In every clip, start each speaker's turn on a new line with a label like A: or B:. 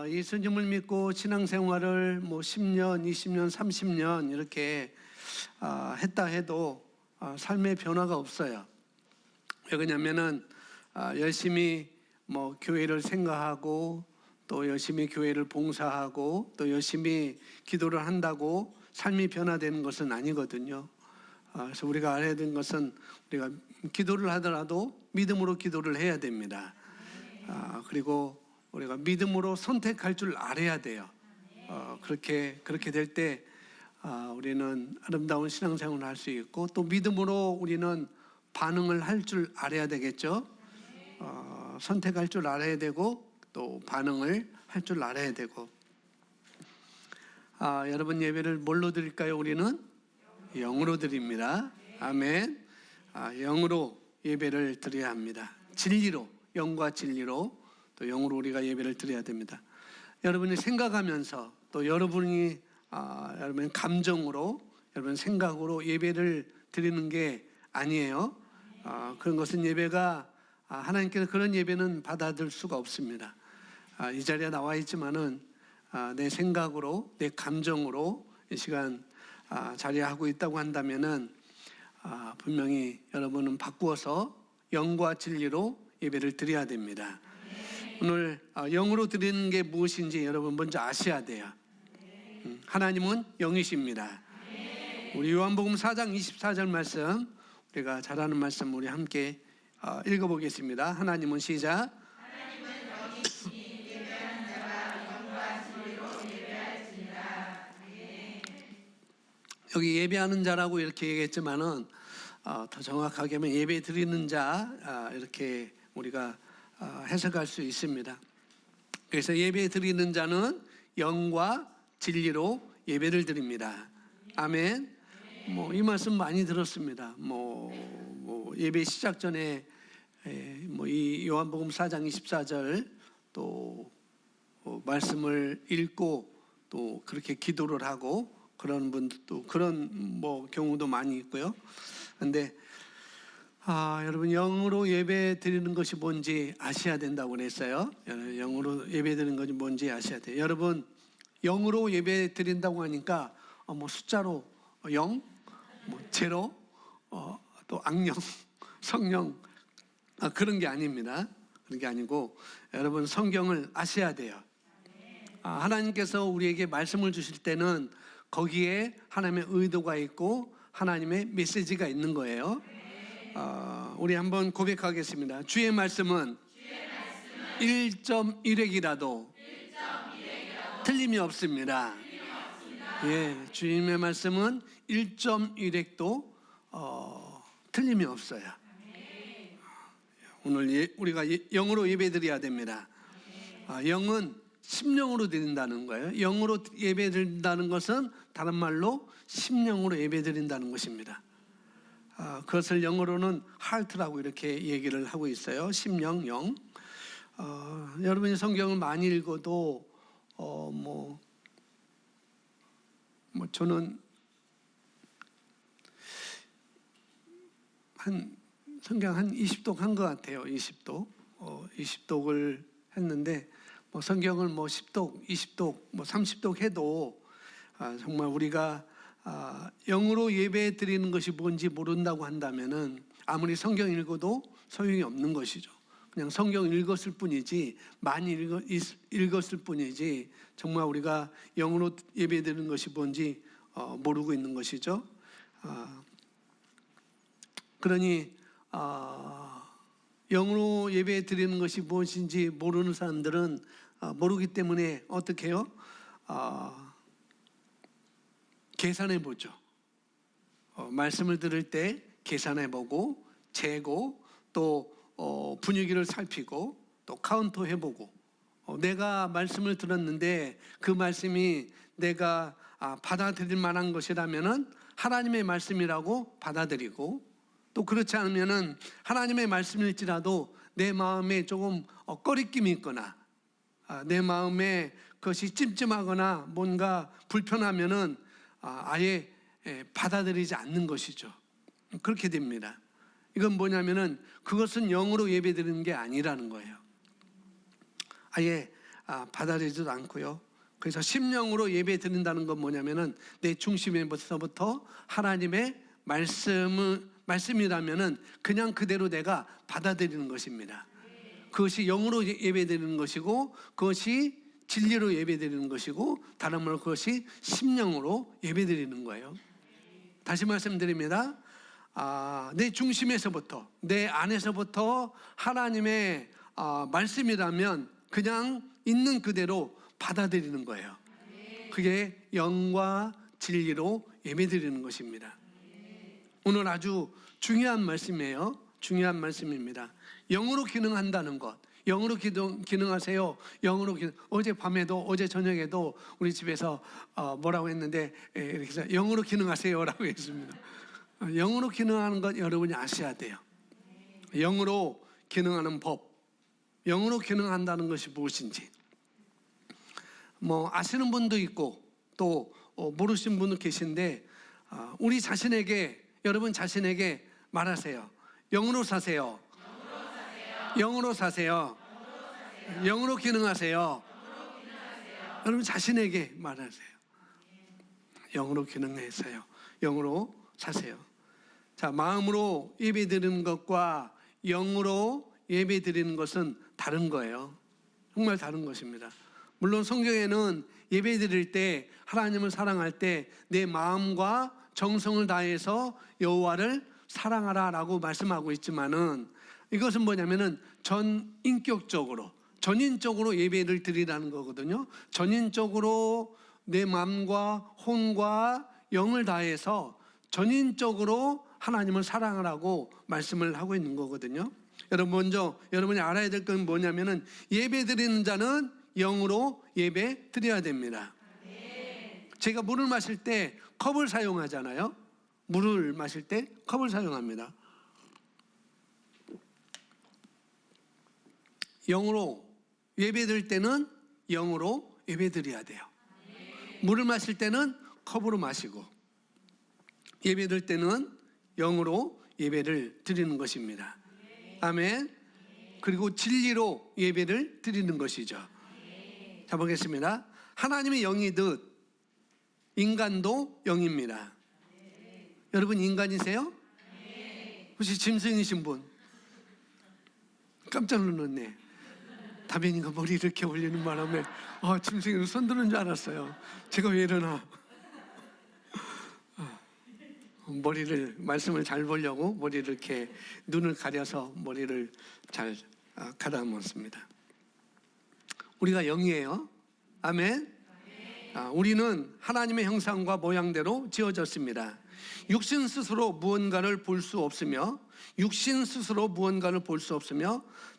A: 예수님을 믿고 신앙생활을 뭐 10년, 20년, 30년 이렇게 했다 해도 삶의 변화가 없어요. 왜 그러냐면은 열심히 뭐 교회를 생각하고 또 열심히 교회를 봉사하고 또 열심히 기도를 한다고 삶이 변화되는 것은 아니거든요. 그래서 우리가 알아야 되는 것은 우리가 기도를 하더라도 믿음으로 기도를 해야 됩니다. 그리고 우리가 믿음으로 선택할 줄 알아야 돼요. 그렇게 될 때 우리는 아름다운 신앙생활을 할 수 있고 또 믿음으로 우리는 반응을 할 줄 알아야 되겠죠. 선택할 줄 알아야 되고 또 반응을 할 줄 알아야 되고. 여러분 예배를 뭘로 드릴까요? 우리는 영으로 드립니다. 아멘. 영으로 예배를 드려야 합니다. 진리로, 영과 진리로 또 영으로 우리가 예배를 드려야 됩니다. 여러분이 생각하면서 또 여러분의 감정으로, 여러분 생각으로 예배를 드리는 게 아니에요. 그런 것은 예배가 하나님께서 그런 예배는 받아들일 수가 없습니다. 이 자리에 나와 있지만은 내 생각으로, 내 감정으로 이 시간 자리하고 있다고 한다면은 분명히 여러분은 바꾸어서 영과 진리로 예배를 드려야 됩니다. 오늘 영으로 드리는 게 무엇인지 여러분 먼저 아셔야 돼요. 하나님은 영이십니다. 우리 요한복음 4장 24절 말씀, 우리가 잘 아는 말씀 우리 함께 읽어보겠습니다. 하나님은 시작.
B: 하나님은 영이시니 예배하는 자가 영과 진리로 예배할지니라.
A: 여기 예배하는 자라고 이렇게 얘기했지만은 더 정확하게 하면 예배 드리는 자 이렇게 우리가 해석할 수 있습니다. 그래서 예배 드리는 자는 영과 진리로 예배를 드립니다. 아멘. 이 말씀 많이 들었습니다. 예배 시작 전에 이 요한복음 4장 24절 또 말씀을 읽고 또 그렇게 기도를 하고 그런 분들도 그런 경우도 많이 있고요. 그런데 여러분 영으로 예배 드리는 것이 뭔지 아셔야 된다고 그랬어요. 영으로 예배 드리는 것이 뭔지 아셔야 돼요. 여러분 영으로 예배 드린다고 하니까 숫자로 0, 제로, 또 악령, 성령 그런 게 아닙니다. 그런 게 아니고 여러분 성경을 아셔야 돼요. 하나님께서 우리에게 말씀을 주실 때는 거기에 하나님의 의도가 있고 하나님의 메시지가 있는 거예요. 우리 한번 고백하겠습니다. 주의 말씀은 1.1획이라도 틀림이 없습니다. 예, 주님의 말씀은 1.1획도 틀림이 없어요. 오늘 우리가 영으로 예배드려야 됩니다. 영은 심령으로 드린다는 거예요. 영으로 예배드린다는 것은 다른 말로 심령으로 예배드린다는 것입니다. 그것을 영어로는 heart라고 이렇게 얘기를 하고 있어요. 심령, 영. 여러분이 성경을 많이 읽어도 저는 성경 한 20독 한 것 같아요. 20독. 20독을 했는데 성경을 10독, 20독, 30독 해도 정말 우리가 영으로 예배 드리는 것이 뭔지 모른다고 한다면은 아무리 성경 읽어도 소용이 없는 것이죠. 그냥 성경 읽었을 뿐이지, 많이 읽었을 뿐이지 정말 우리가 영으로 예배 드리는 것이 뭔지 모르고 있는 것이죠. 그러니 영으로 예배 드리는 것이 무엇인지 모르는 사람들은 모르기 때문에 어떻게 해요? 계산해 보죠. 말씀을 들을 때 계산해 보고 재고 또 분위기를 살피고 또 카운터 해보고 내가 말씀을 들었는데 그 말씀이 내가 받아들일 만한 것이라면은 하나님의 말씀이라고 받아들이고 또 그렇지 않으면은 하나님의 말씀일지라도 내 마음에 조금 꺼리낌이 있거나 내 마음에 그것이 찜찜하거나 뭔가 불편하면은 아예 받아들이지 않는 것이죠. 그렇게 됩니다. 이건 뭐냐면은 그것은 영으로 예배드리는 게 아니라는 거예요. 아예 받아들이지도 않고요. 그래서 심령으로 예배 드린다는 건 뭐냐면은 내 중심에서부터 하나님의 말씀이라면은 그냥 그대로 내가 받아들이는 것입니다. 그것이 영으로 예배드리는 것이고, 그것이 진리로 예배드리는 것이고, 다른 말로 그것이 심령으로 예배드리는 거예요. 다시 말씀드립니다. 내 중심에서부터, 내 안에서부터 하나님의 말씀이라면 그냥 있는 그대로 받아들이는 거예요. 그게 영과 진리로 예배드리는 것입니다. 오늘 아주 중요한 말씀이에요. 중요한 말씀입니다. 영으로 기능한다는 것. 영으로 기능하세요. 영으로 어젯밤에도, 어제 저녁에도 우리 집에서 뭐라고 했는데, 이렇게 해서 영으로 기능하세요라고 했습니다. 영으로 기능하는 것 여러분이 아셔야 돼요. 영으로 기능하는 법, 영으로 기능한다는 것이 무엇인지 아시는 분도 있고 또 모르시는 분도 계신데, 우리 자신에게, 여러분 자신에게 말하세요. 영으로 사세요. 영으로 사세요. 영으로 기능하세요. 여러분 자신에게 말하세요. 영으로 기능하세요. 영으로 사세요. 자, 마음으로 예배드리는 것과 영으로 예배드리는 것은 다른 거예요. 정말 다른 것입니다. 물론 성경에는 예배드릴 때, 하나님을 사랑할 때 내 마음과 정성을 다해서 여호와를 사랑하라라고 말씀하고 있지만은, 이것은 뭐냐면은 전인격적으로, 전인적으로 예배를 드리라는 거거든요. 전인적으로 내 마음과 혼과 영을 다해서 전인적으로 하나님을 사랑하라고 말씀을 하고 있는 거거든요. 여러분, 먼저 여러분이 알아야 될 건 뭐냐면은 예배 드리는 자는 영으로 예배 드려야 됩니다. 제가 물을 마실 때 컵을 사용하잖아요. 물을 마실 때 컵을 사용합니다. 영으로 예배 드릴 때는 영으로 예배 드려야 돼요. 물을 마실 때는 컵으로 마시고, 예배 드릴 때는 영으로 예배를 드리는 것입니다. 아멘. 그리고 진리로 예배를 드리는 것이죠. 자, 보겠습니다. 하나님의 영이듯 인간도 영입니다. 여러분 인간이세요? 혹시 짐승이신 분? 깜짝 놀랐네. 다빈이가 머리 이렇게 올리는 바람에 짐승이 손 드는 줄 알았어요. 제가 왜 이러나. 머리를, 말씀을 잘 보려고 머리를 이렇게 눈을 가려서 머리를 잘 가다듬었습니다. 우리가 영이에요. 아멘. 우리는 하나님의 형상과 모양대로 지어졌습니다. 육신 스스로 무언가를 볼 수 없으며,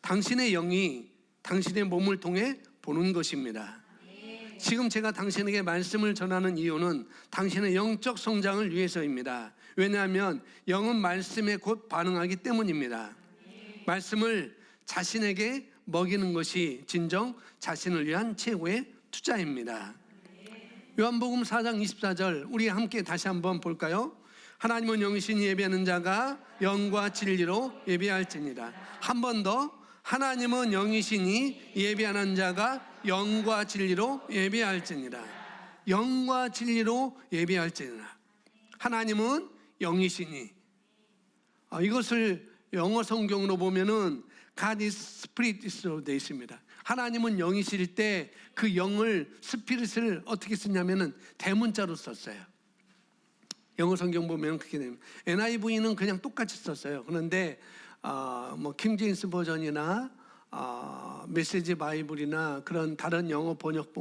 A: 당신의 영이 당신의 몸을 통해 보는 것입니다. 지금 제가 당신에게 말씀을 전하는 이유는 당신의 영적 성장을 위해서입니다. 왜냐하면 영은 말씀에 곧 반응하기 때문입니다. 말씀을 자신에게 먹이는 것이 진정 자신을 위한 최고의 투자입니다. 요한복음 4장 24절 우리 함께 다시 한번 볼까요? 하나님은 영이시니 예배하는 자가 영과 진리로 예배할지니라. 한 번 더. 하나님은 영이시니 예배하는 자가 영과 진리로 예배할지니라. 영과 진리로 예배할지니라. 하나님은 영이시니, 이것을 영어 성경으로 보면은 God is Spirit으로 되어 있습니다. 하나님은 영이실 때 그 영을, 스피릿을 어떻게 쓰냐면은 대문자로 썼어요. 영어 성경 보면 그렇게 됩니다. NIV는 그냥 똑같이 썼어요. 그런데 킹제임스 버전이나 메시지 바이블이나 그런 다른 영어 번역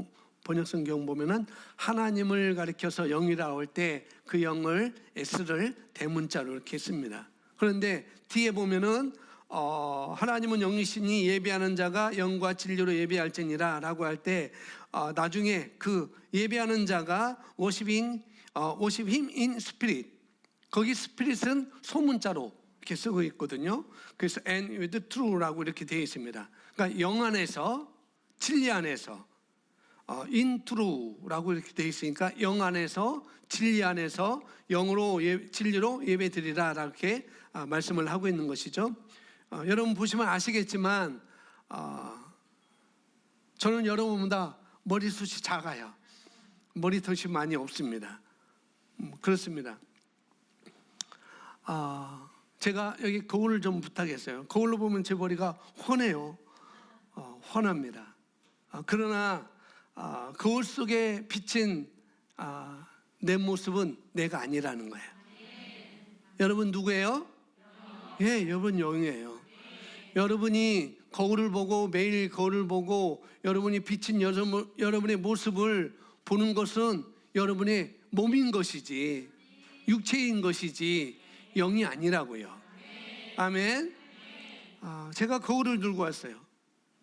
A: 성경 보면은 하나님을 가리켜서 영이라고 할 때 그 영을 S를 대문자로 이렇게 씁니다. 그런데 뒤에 보면은 하나님은 영이시니 예배하는 자가 영과 진리로 예배할지니라 라고 할 때 나중에 그 예배하는 자가 worship him in spirit, 거기 스피릿은 소문자로 이렇게 쓰고 있거든요. 그래서 and with true라고 이렇게 되어 있습니다. 그러니까 영 안에서, 진리 안에서, in true라고 이렇게 되어 있으니까 영 안에서, 진리 안에서 영으로 진리로 예배드리라 이렇게 말씀을 하고 있는 것이죠. 여러분 보시면 아시겠지만 저는 여러분보다 머리숱이 작아요. 머리숱이 많이 없습니다. 그렇습니다. 제가 여기 거울을 좀 부탁했어요. 거울로 보면 제 머리가 훤해요. 훤합니다. 그러나 거울 속에 비친 내 모습은 내가 아니라는 거예요. 여러분 누구예요? 예, 여러분 영이에요. 여러분이 거울을 보고 매일 거울을 보고 여러분이 비친 여러분의 모습을 보는 것은 여러분의 몸인 것이지 육체인 것이지 영이 아니라고요. 아멘. 제가 거울을 들고 왔어요.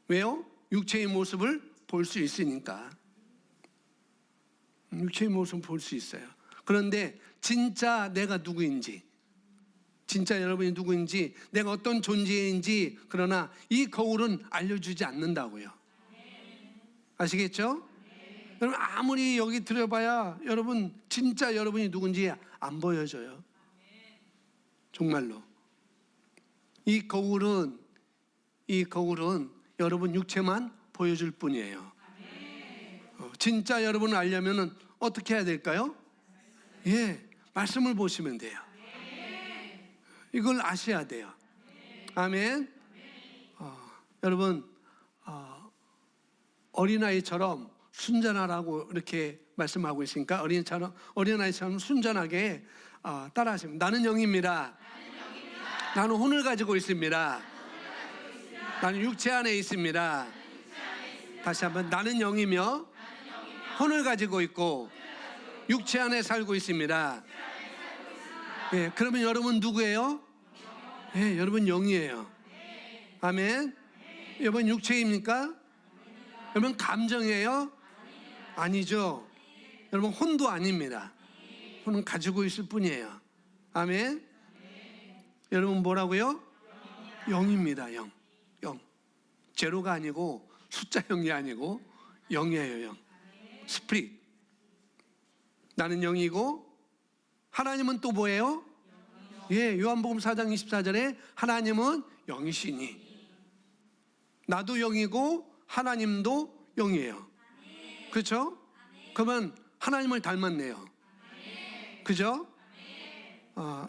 A: 왜요? 육체의 모습을 볼 수 있으니까. 육체의 모습을 볼 수 있어요. 그런데 진짜 내가 누구인지, 진짜 여러분이 누구인지, 내가 어떤 존재인지, 그러나 이 거울은 알려주지 않는다고요. 아시겠죠? 여러분 아무리 여기 들여봐야 여러분 진짜 여러분이 누군지 안 보여져요. 정말로. 이 거울은 여러분 육체만 보여줄 뿐이에요. 진짜 여러분을 알려면 어떻게 해야 될까요? 예, 말씀을 보시면 돼요. 이걸 아셔야 돼요. 아멘. 여러분 어린아이처럼 순전하라고 이렇게 말씀하고 있으니까 어린아이처럼 순전하게 따라하시면 나는 영입니다. 나는 혼을 가지고 있습니다. 나는 육체 안에 있습니다. 다시 한번 나는 영이며 혼을 가지고 있고 육체 안에 살고 있습니다. 예, 그러면 여러분 누구예요? 예, 여러분 영이에요. 아멘. 여러분 육체입니까? 여러분 감정이에요? 아니죠. 여러분 혼도 아닙니다. 혼은 가지고 있을 뿐이에요. 아멘. 여러분 뭐라고요? 영입니다. 영. 제로가 아니고 숫자 0이 아니고 영이에요. 영. 스피릿. 나는 영이고 하나님은 또 뭐예요? 예, 요한복음 4장 24절에 하나님은 영이시니 나도 영이고 하나님도 영이에요. 그렇죠? 그러면 하나님을 닮았네요. 그죠?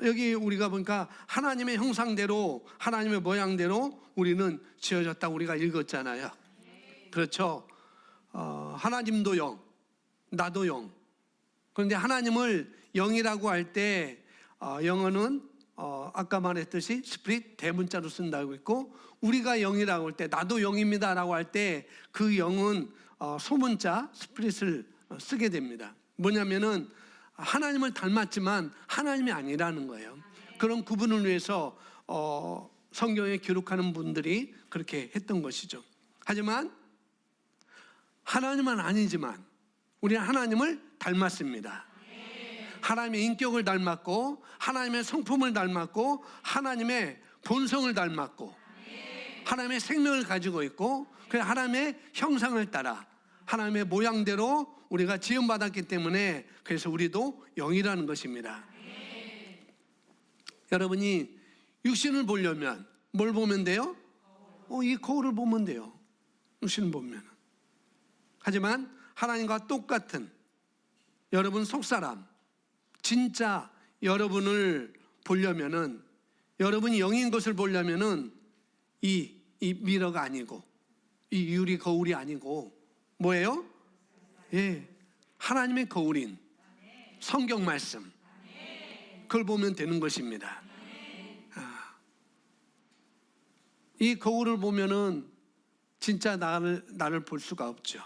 A: 여기 우리가 보니까 하나님의 형상대로 하나님의 모양대로 우리는 지어졌다고 우리가 읽었잖아요. 그렇죠? 하나님도 영, 나도 영. 그런데 하나님을 영이라고 할 때 영어는 아까 말했듯이 스피릿 대문자로 쓴다고 있고 우리가 영이라고 할 때 나도 영입니다 라고 할 때 그 영은 소문자 스피릿을 쓰게 됩니다. 뭐냐면은 하나님을 닮았지만 하나님이 아니라는 거예요. 그런 구분을 위해서 성경에 기록하는 분들이 그렇게 했던 것이죠. 하지만 하나님은 아니지만 우리는 하나님을 닮았습니다. 하나님의 인격을 닮았고 하나님의 성품을 닮았고 하나님의 본성을 닮았고 하나님의 생명을 가지고 있고 그래서 하나님의 형상을 따라 하나님의 모양대로 우리가 지음받았기 때문에 그래서 우리도 영이라는 것입니다. 여러분이 육신을 보려면 뭘 보면 돼요? 이 거울을 보면 돼요. 육신을 보면. 하지만 하나님과 똑같은 여러분 속사람 진짜 여러분을 보려면은 여러분이 영인 것을 보려면은 이 미러가 아니고 이 유리 거울이 아니고 뭐예요? 예, 하나님의 거울인 성경 말씀 그걸 보면 되는 것입니다. 이 거울을 보면은 진짜 나를 볼 수가 없죠.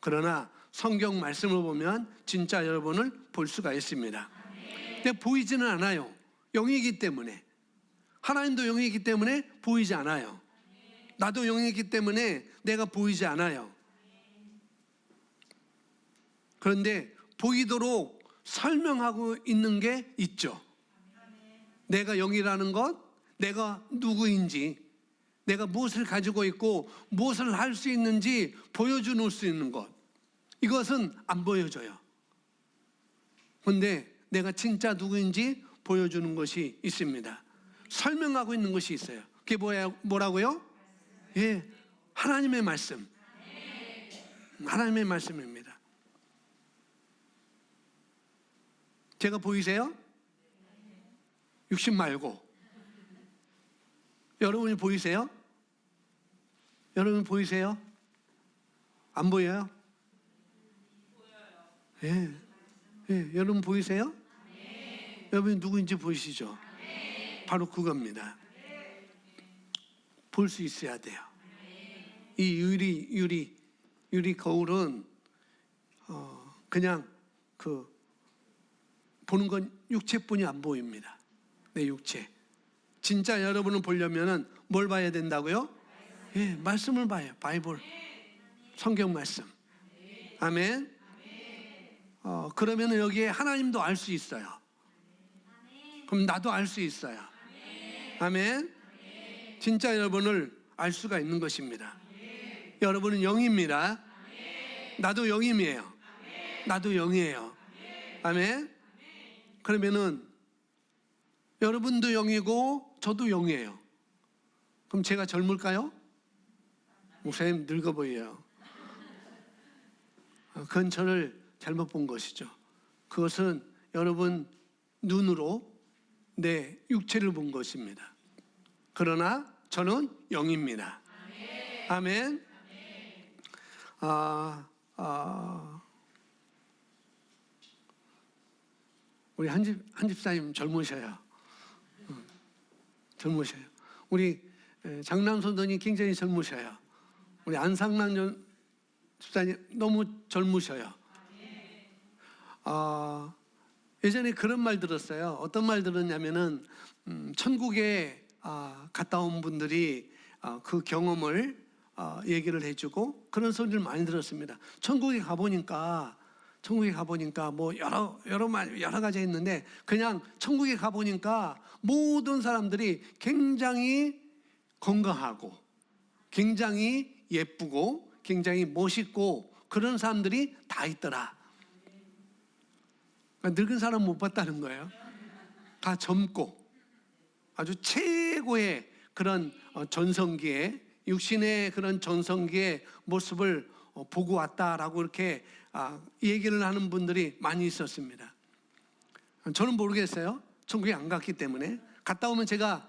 A: 그러나 성경 말씀을 보면 진짜 여러분을 볼 수가 있습니다. 근데 보이지는 않아요. 영이기 때문에. 하나님도 영이기 때문에 보이지 않아요. 나도 영이기 때문에 내가 보이지 않아요. 그런데 보이도록 설명하고 있는 게 있죠. 내가 영이라는 것, 내가 누구인지, 내가 무엇을 가지고 있고 무엇을 할 수 있는지 보여줄 수 있는 것. 이것은 안 보여줘요. 그런데 내가 진짜 누구인지 보여주는 것이 있습니다. 설명하고 있는 것이 있어요. 그게 뭐라고요? 예, 하나님의 말씀. 하나님의 말씀입니다. 제가 보이세요? 육신 말고. 여러분이 보이세요? 여러분 보이세요? 안 보여요? 예. 예. 여러분 보이세요? 여러분이 누구인지 보이시죠? 바로 그겁니다. 볼 수 있어야 돼요. 이 유리 거울은 그냥 보는 건 육체뿐이 안 보입니다. 내 육체. 진짜 여러분을 보려면은 뭘 봐야 된다고요? 예, 말씀을 봐요. 바이블, 성경 말씀. 아멘. 그러면은 여기에 하나님도 알 수 있어요. 그럼 나도 알 수 있어요. 아멘. 진짜 여러분을 알 수가 있는 것입니다. 여러분은 영입니다. 나도 영임이에요. 나도 영이에요. 아멘. 그러면은 여러분도 영이고 저도 영이에요. 그럼 제가 젊을까요? 목사님 늙어 보여요. 그건 저를 잘못 본 것이죠. 그것은 여러분 눈으로 내 육체를 본 것입니다. 그러나 저는 영입니다. 아멘. 우리 한 집사님 젊으셔요. 젊으셔요. 우리 장남손돈이 굉장히 젊으셔요. 우리 안상남 집사님 너무 젊으셔요. 예전에 그런 말 들었어요. 어떤 말 들었냐면은 천국에 갔다 온 분들이 그 경험을 얘기를 해주고 그런 소리를 많이 들었습니다. 천국에 가보니까 뭐 여러 가지 했는데 그냥 천국에 가보니까 모든 사람들이 굉장히 건강하고 굉장히 예쁘고 굉장히 멋있고 그런 사람들이 다 있더라. 늙은 사람 못 봤다는 거예요. 다 젊고 아주 최고의 그런 전성기에 육신의 그런 전성기의 모습을 보고 왔다라고 이렇게 얘기를 하는 분들이 많이 있었습니다. 저는 모르겠어요. 천국에 안 갔기 때문에. 갔다 오면 제가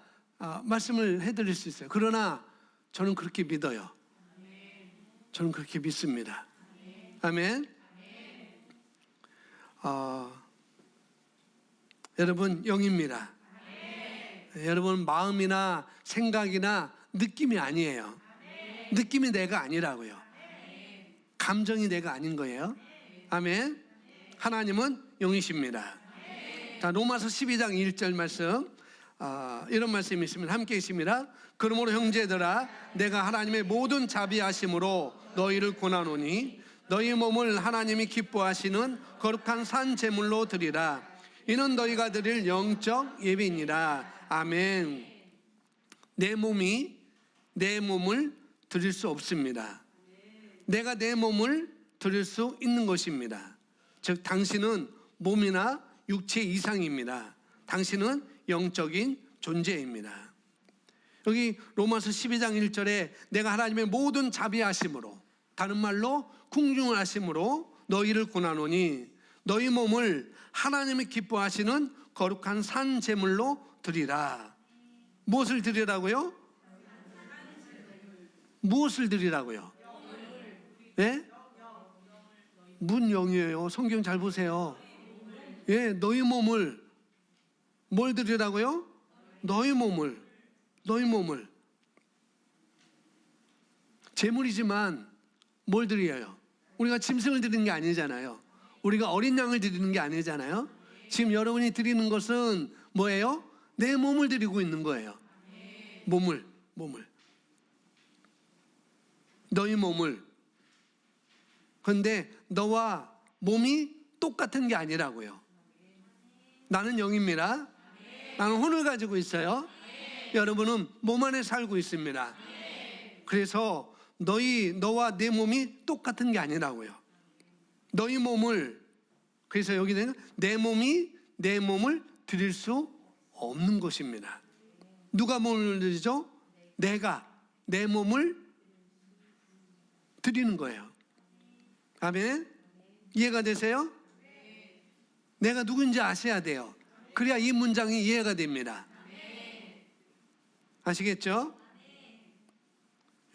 A: 말씀을 해드릴 수 있어요. 그러나 저는 그렇게 믿어요. 저는 그렇게 믿습니다. 아멘. 여러분 영입니다. 여러분 마음이나 생각이나 느낌이 아니에요. 느낌이 내가 아니라고요. 감정이 내가 아닌 거예요. 아멘. 하나님은 영이십니다. 자, 로마서 12장 1절 말씀, 이런 말씀이 있습니다. 함께 있습니다. 그러므로 형제들아 내가 하나님의 모든 자비하심으로 너희를 권하노니 너희 몸을 하나님이 기뻐하시는 거룩한 산 제물로 드리라. 이는 너희가 드릴 영적 예배니라. 아멘. 내 몸을 드릴 수 없습니다. 내가 내 몸을 드릴 수 있는 것입니다. 즉 당신은 몸이나 육체 이상입니다. 당신은 영적인 존재입니다. 여기 로마서 12장 1절에 내가 하나님의 모든 자비하심으로, 다른 말로 궁중하심으로 너희를 권하노니 너희 몸을 하나님이 기뻐하시는 거룩한 산 제물로 드리라. 무엇을 드리라고요? 무엇을 드리라고요? 예? 문 영이에요. 성경 잘 보세요. 예, 너희 몸을 뭘 드리라고요? 너희 몸을 제물이지만 뭘 드려요? 우리가 짐승을 드리는 게 아니잖아요. 우리가 어린 양을 드리는 게 아니잖아요. 지금 여러분이 드리는 것은 뭐예요? 내 몸을 드리고 있는 거예요. 몸을 너희 몸을. 그런데 너와 몸이 똑같은 게 아니라고요. 나는 영입니다. 나는 혼을 가지고 있어요. 여러분은 몸 안에 살고 있습니다. 그래서 너와 내 몸이 똑같은 게 아니라고요. 너희 몸을, 그래서 여기는 내 몸을 드릴 수 없는 것입니다. 누가 몸을 드리죠? 내가 내 몸을 드리는 거예요. 아멘. 이해가 되세요? 내가 누군지 아셔야 돼요. 그래야 이 문장이 이해가 됩니다. 아시겠죠?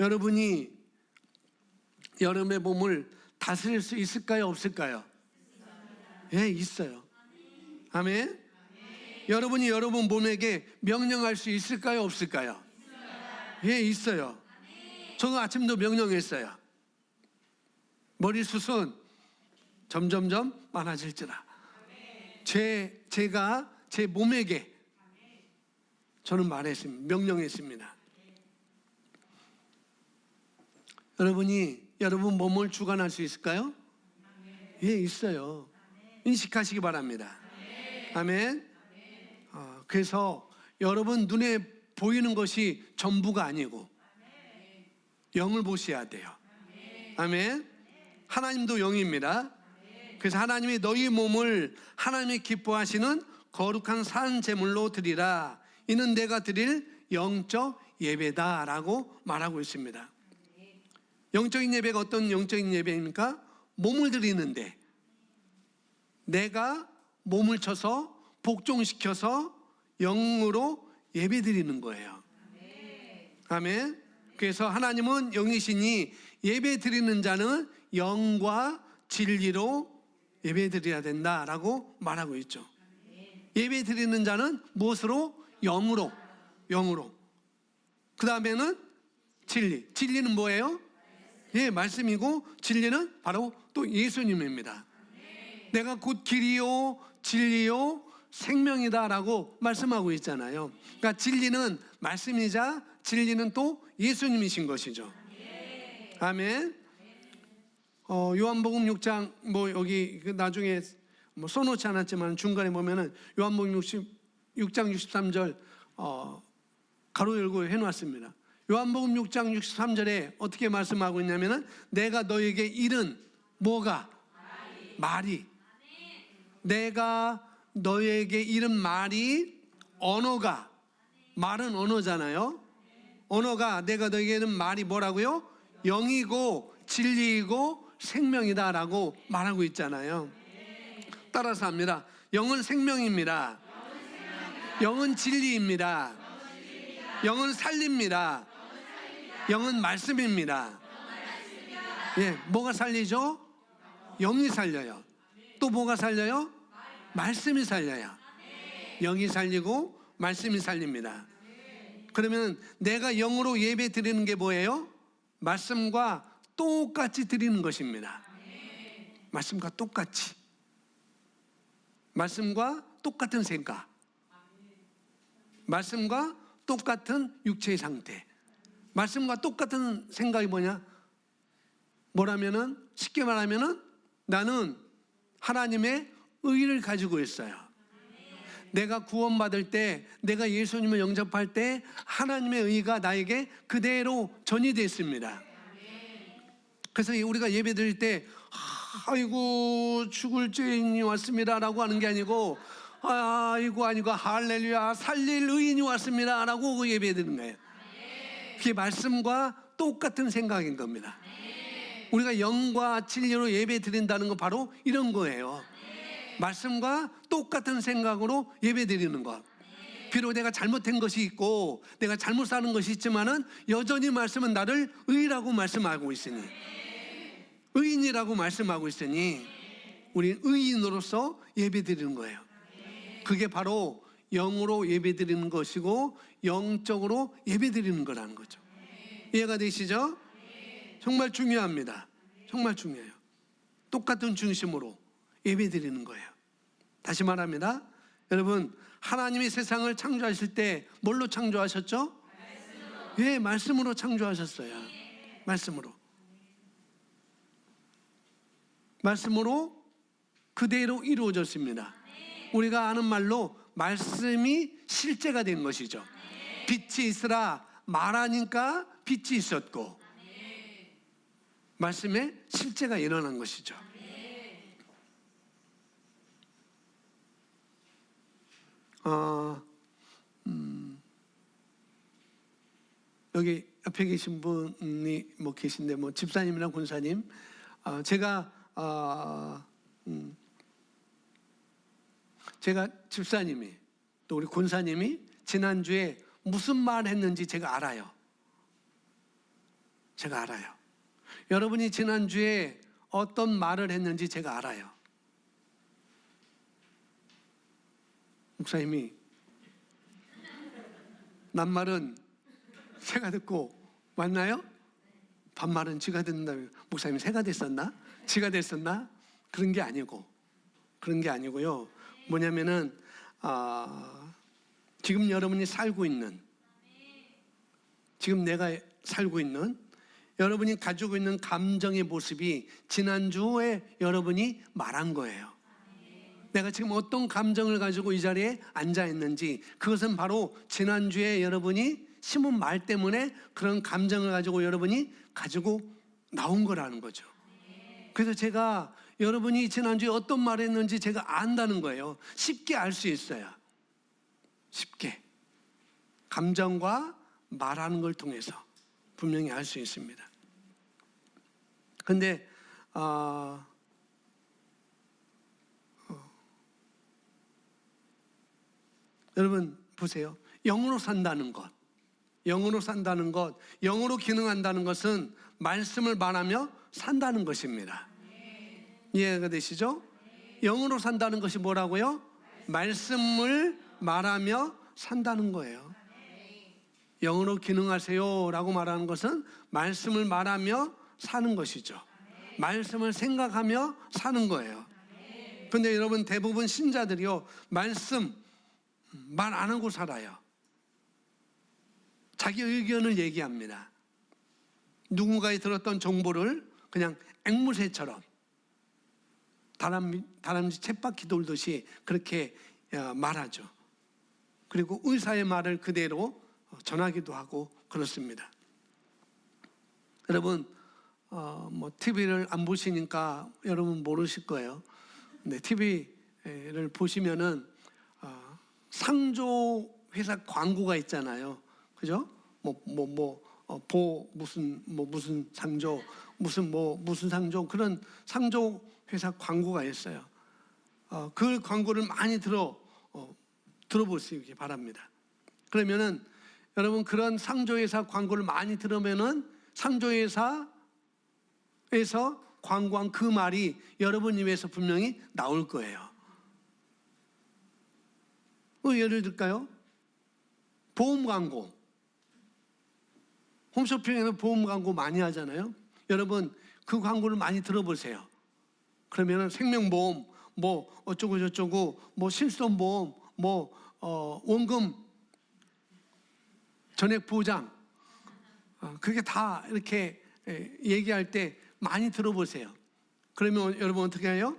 A: 여러분이 여름의 몸을 다스릴 수 있을까요? 없을까요? 예, 있어요. 아멘. 여러분이 여러분 몸에게 명령할 수 있을까요? 없을까요? 예, 있어요. 저는 아침도 명령했어요. 머리숱은 점점점 많아질지라. 제가 제 몸에게 저는 말했습니다. 명령했습니다. 여러분이 여러분 몸을 주관할 수 있을까요? 예, 있어요. 인식하시기 바랍니다. 아멘. 그래서 여러분 눈에 보이는 것이 전부가 아니고 영을 보셔야 돼요. 아멘. 하나님도 영입니다. 그래서 하나님이 너희 몸을 하나님이 기뻐하시는 거룩한 산 제물로 드리라. 이는 내가 드릴 영적 예배다라고 말하고 있습니다. 영적인 예배가 어떤 영적인 예배입니까? 몸을 드리는데 내가 몸을 쳐서 복종시켜서 영으로 예배 드리는 거예요. 아멘. 그래서 하나님은 영이시니 예배 드리는 자는 영과 진리로 예배 드려야 된다라고 말하고 있죠. 예배 드리는 자는 무엇으로? 영으로. 그 다음에는 진리. 진리는 뭐예요? 예, 말씀이고 진리는 바로 또 예수님입니다. 내가 곧 길이요 진리요 생명이다라고 말씀하고 있잖아요. 그러니까 진리는 말씀이자 진리는 또 예수님이신 것이죠. 아멘. 요한복음 6장 뭐 여기 나중에 뭐 써놓지 않았지만 중간에 보면은 요한복음 6장 63절 가로 열고 해놨습니다. 요한복음 6장 63절에 어떻게 말씀하고 있냐면은 내가 너에게 이른 뭐가? 말이. 내가 너에게 이른 말이 언어가. 말은 언어잖아요. 언어가 내가 너에게 이른 말이 뭐라고요? 영이고 진리이고 생명이다라고 말하고 있잖아요. 따라서 합니다. 영은 생명입니다. 영은 진리입니다. 영은 살립니다. 영은 말씀입니다. 예, 뭐가 살리죠? 영이 살려요. 또 뭐가 살려요? 말씀이 살려요. 영이 살리고 말씀이 살립니다. 그러면 내가 영으로 예배 드리는 게 뭐예요? 말씀과 똑같이 드리는 것입니다. 말씀과 똑같이. 말씀과 똑같은 생각. 말씀과 똑같은 육체의 상태. 말씀과 똑같은 생각이 뭐냐면은 쉽게 말하면은 나는 하나님의 의를 가지고 있어요. 내가 구원받을 때, 내가 예수님을 영접할 때 하나님의 의가 나에게 그대로 전이됐습니다. 그래서 우리가 예배 드릴 때 아이고 죽을 죄인이 왔습니다라고 하는 게 아니고 아이고 할렐루야 살릴 의인이 왔습니다라고 예배 드리는 거예요. 그게 말씀과 똑같은 생각인 겁니다. 우리가 영과 진리로 예배 드린다는 거 바로 이런 거예요. 말씀과 똑같은 생각으로 예배 드리는 것. 비록 내가 잘못한 것이 있고 내가 잘못 사는 것이 있지만은 여전히 말씀은 나를 의라고 말씀하고 있으니, 의인이라고 말씀하고 있으니 우리는 의인으로서 예배 드리는 거예요. 그게 바로 영으로 예배 드리는 것이고 영적으로 예배 드리는 거라는 거죠. 이해가 되시죠? 정말 중요합니다. 정말 중요해요. 똑같은 중심으로 예배 드리는 거예요. 다시 말합니다. 여러분, 하나님이 세상을 창조하실 때 뭘로 창조하셨죠? 예, 말씀으로 창조하셨어요. 말씀으로 그대로 이루어졌습니다. 우리가 아는 말로 말씀이 실제가 된 것이죠. 빛이 있으라 말하니까 빛이 있었고 말씀에 실제가 일어난 것이죠. 여기 옆에 계신 분이 뭐 계신데 뭐 집사님이랑 권사님, 제가 제가 집사님이 또 우리 권사님이 지난주에 무슨 말 했는지 제가 알아요. 제가 알아요. 여러분이 지난주에 어떤 말을 했는지 제가 알아요. 목사님이 낱말은 새가 듣고 맞나요? 반말은 쥐가 듣는다면 목사님이 새가 됐었나? 쥐가 됐었나? 그런 게 아니고요. 뭐냐면은 지금 여러분이 살고 있는, 지금 내가 살고 있는, 여러분이 가지고 있는 감정의 모습이 지난주에 여러분이 말한 거예요. 내가 지금 어떤 감정을 가지고 이 자리에 앉아 있는지, 그것은 바로 지난주에 여러분이 심은 말 때문에 그런 감정을 가지고 여러분이 가지고 나온 거라는 거죠. 그래서 제가 여러분이 지난주에 어떤 말을 했는지 제가 안다는 거예요. 쉽게 알 수 있어요. 쉽게. 감정과 말하는 걸 통해서 분명히 알 수 있습니다. 근데 여러분 보세요. 영으로 산다는 것, 영으로 기능한다는 것은 말씀을 말하며 산다는 것입니다. 이해가 되시죠? 영으로 산다는 것이 뭐라고요? 말씀을 말하며 산다는 거예요. 영으로 기능하세요 라고 말하는 것은 말씀을 말하며 사는 것이죠. 말씀을 생각하며 사는 거예요. 근데 여러분 대부분 신자들이요, 말씀 말 안 하고 살아요. 자기 의견을 얘기합니다. 누군가의 들었던 정보를 그냥 앵무새처럼 다람쥐 쳇바퀴 돌듯이 그렇게 말하죠. 그리고 의사의 말을 그대로 전하기도 하고 그렇습니다. 여러분 TV를 안 보시니까 여러분 모르실 거예요. 근데 TV를 보시면은 상조 회사 광고가 있잖아요. 그죠? 무슨 상조, 무슨 상조, 그런 상조 회사 광고가 있어요. 그 광고를 많이 들어보시기 바랍니다. 그러면은 여러분 그런 상조회사 광고를 많이 들으면은 상조회사에서 광고한 그 말이 여러분 입에서 분명히 나올 거예요. 예를 들까요? 보험 광고. 홈쇼핑에는 보험 광고 많이 하잖아요. 여러분 그 광고를 많이 들어보세요. 그러면은 생명보험, 어쩌고 저쩌고, 실손보험, 원금 전액 보장, 그게 다 이렇게 얘기할 때 많이 들어보세요. 그러면 여러분 어떻게 해요?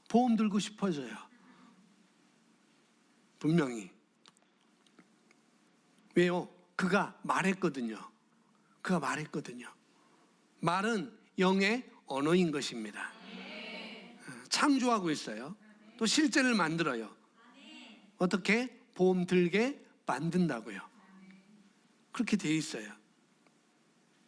A: 보험 들고 싶어져요. 분명히. 왜요? 그가 말했거든요. 말은 영의 언어인 것입니다. 창조하고 있어요. 또 실제를 만들어요. 어떻게? 보험 들게 만든다고요. 그렇게 돼 있어요.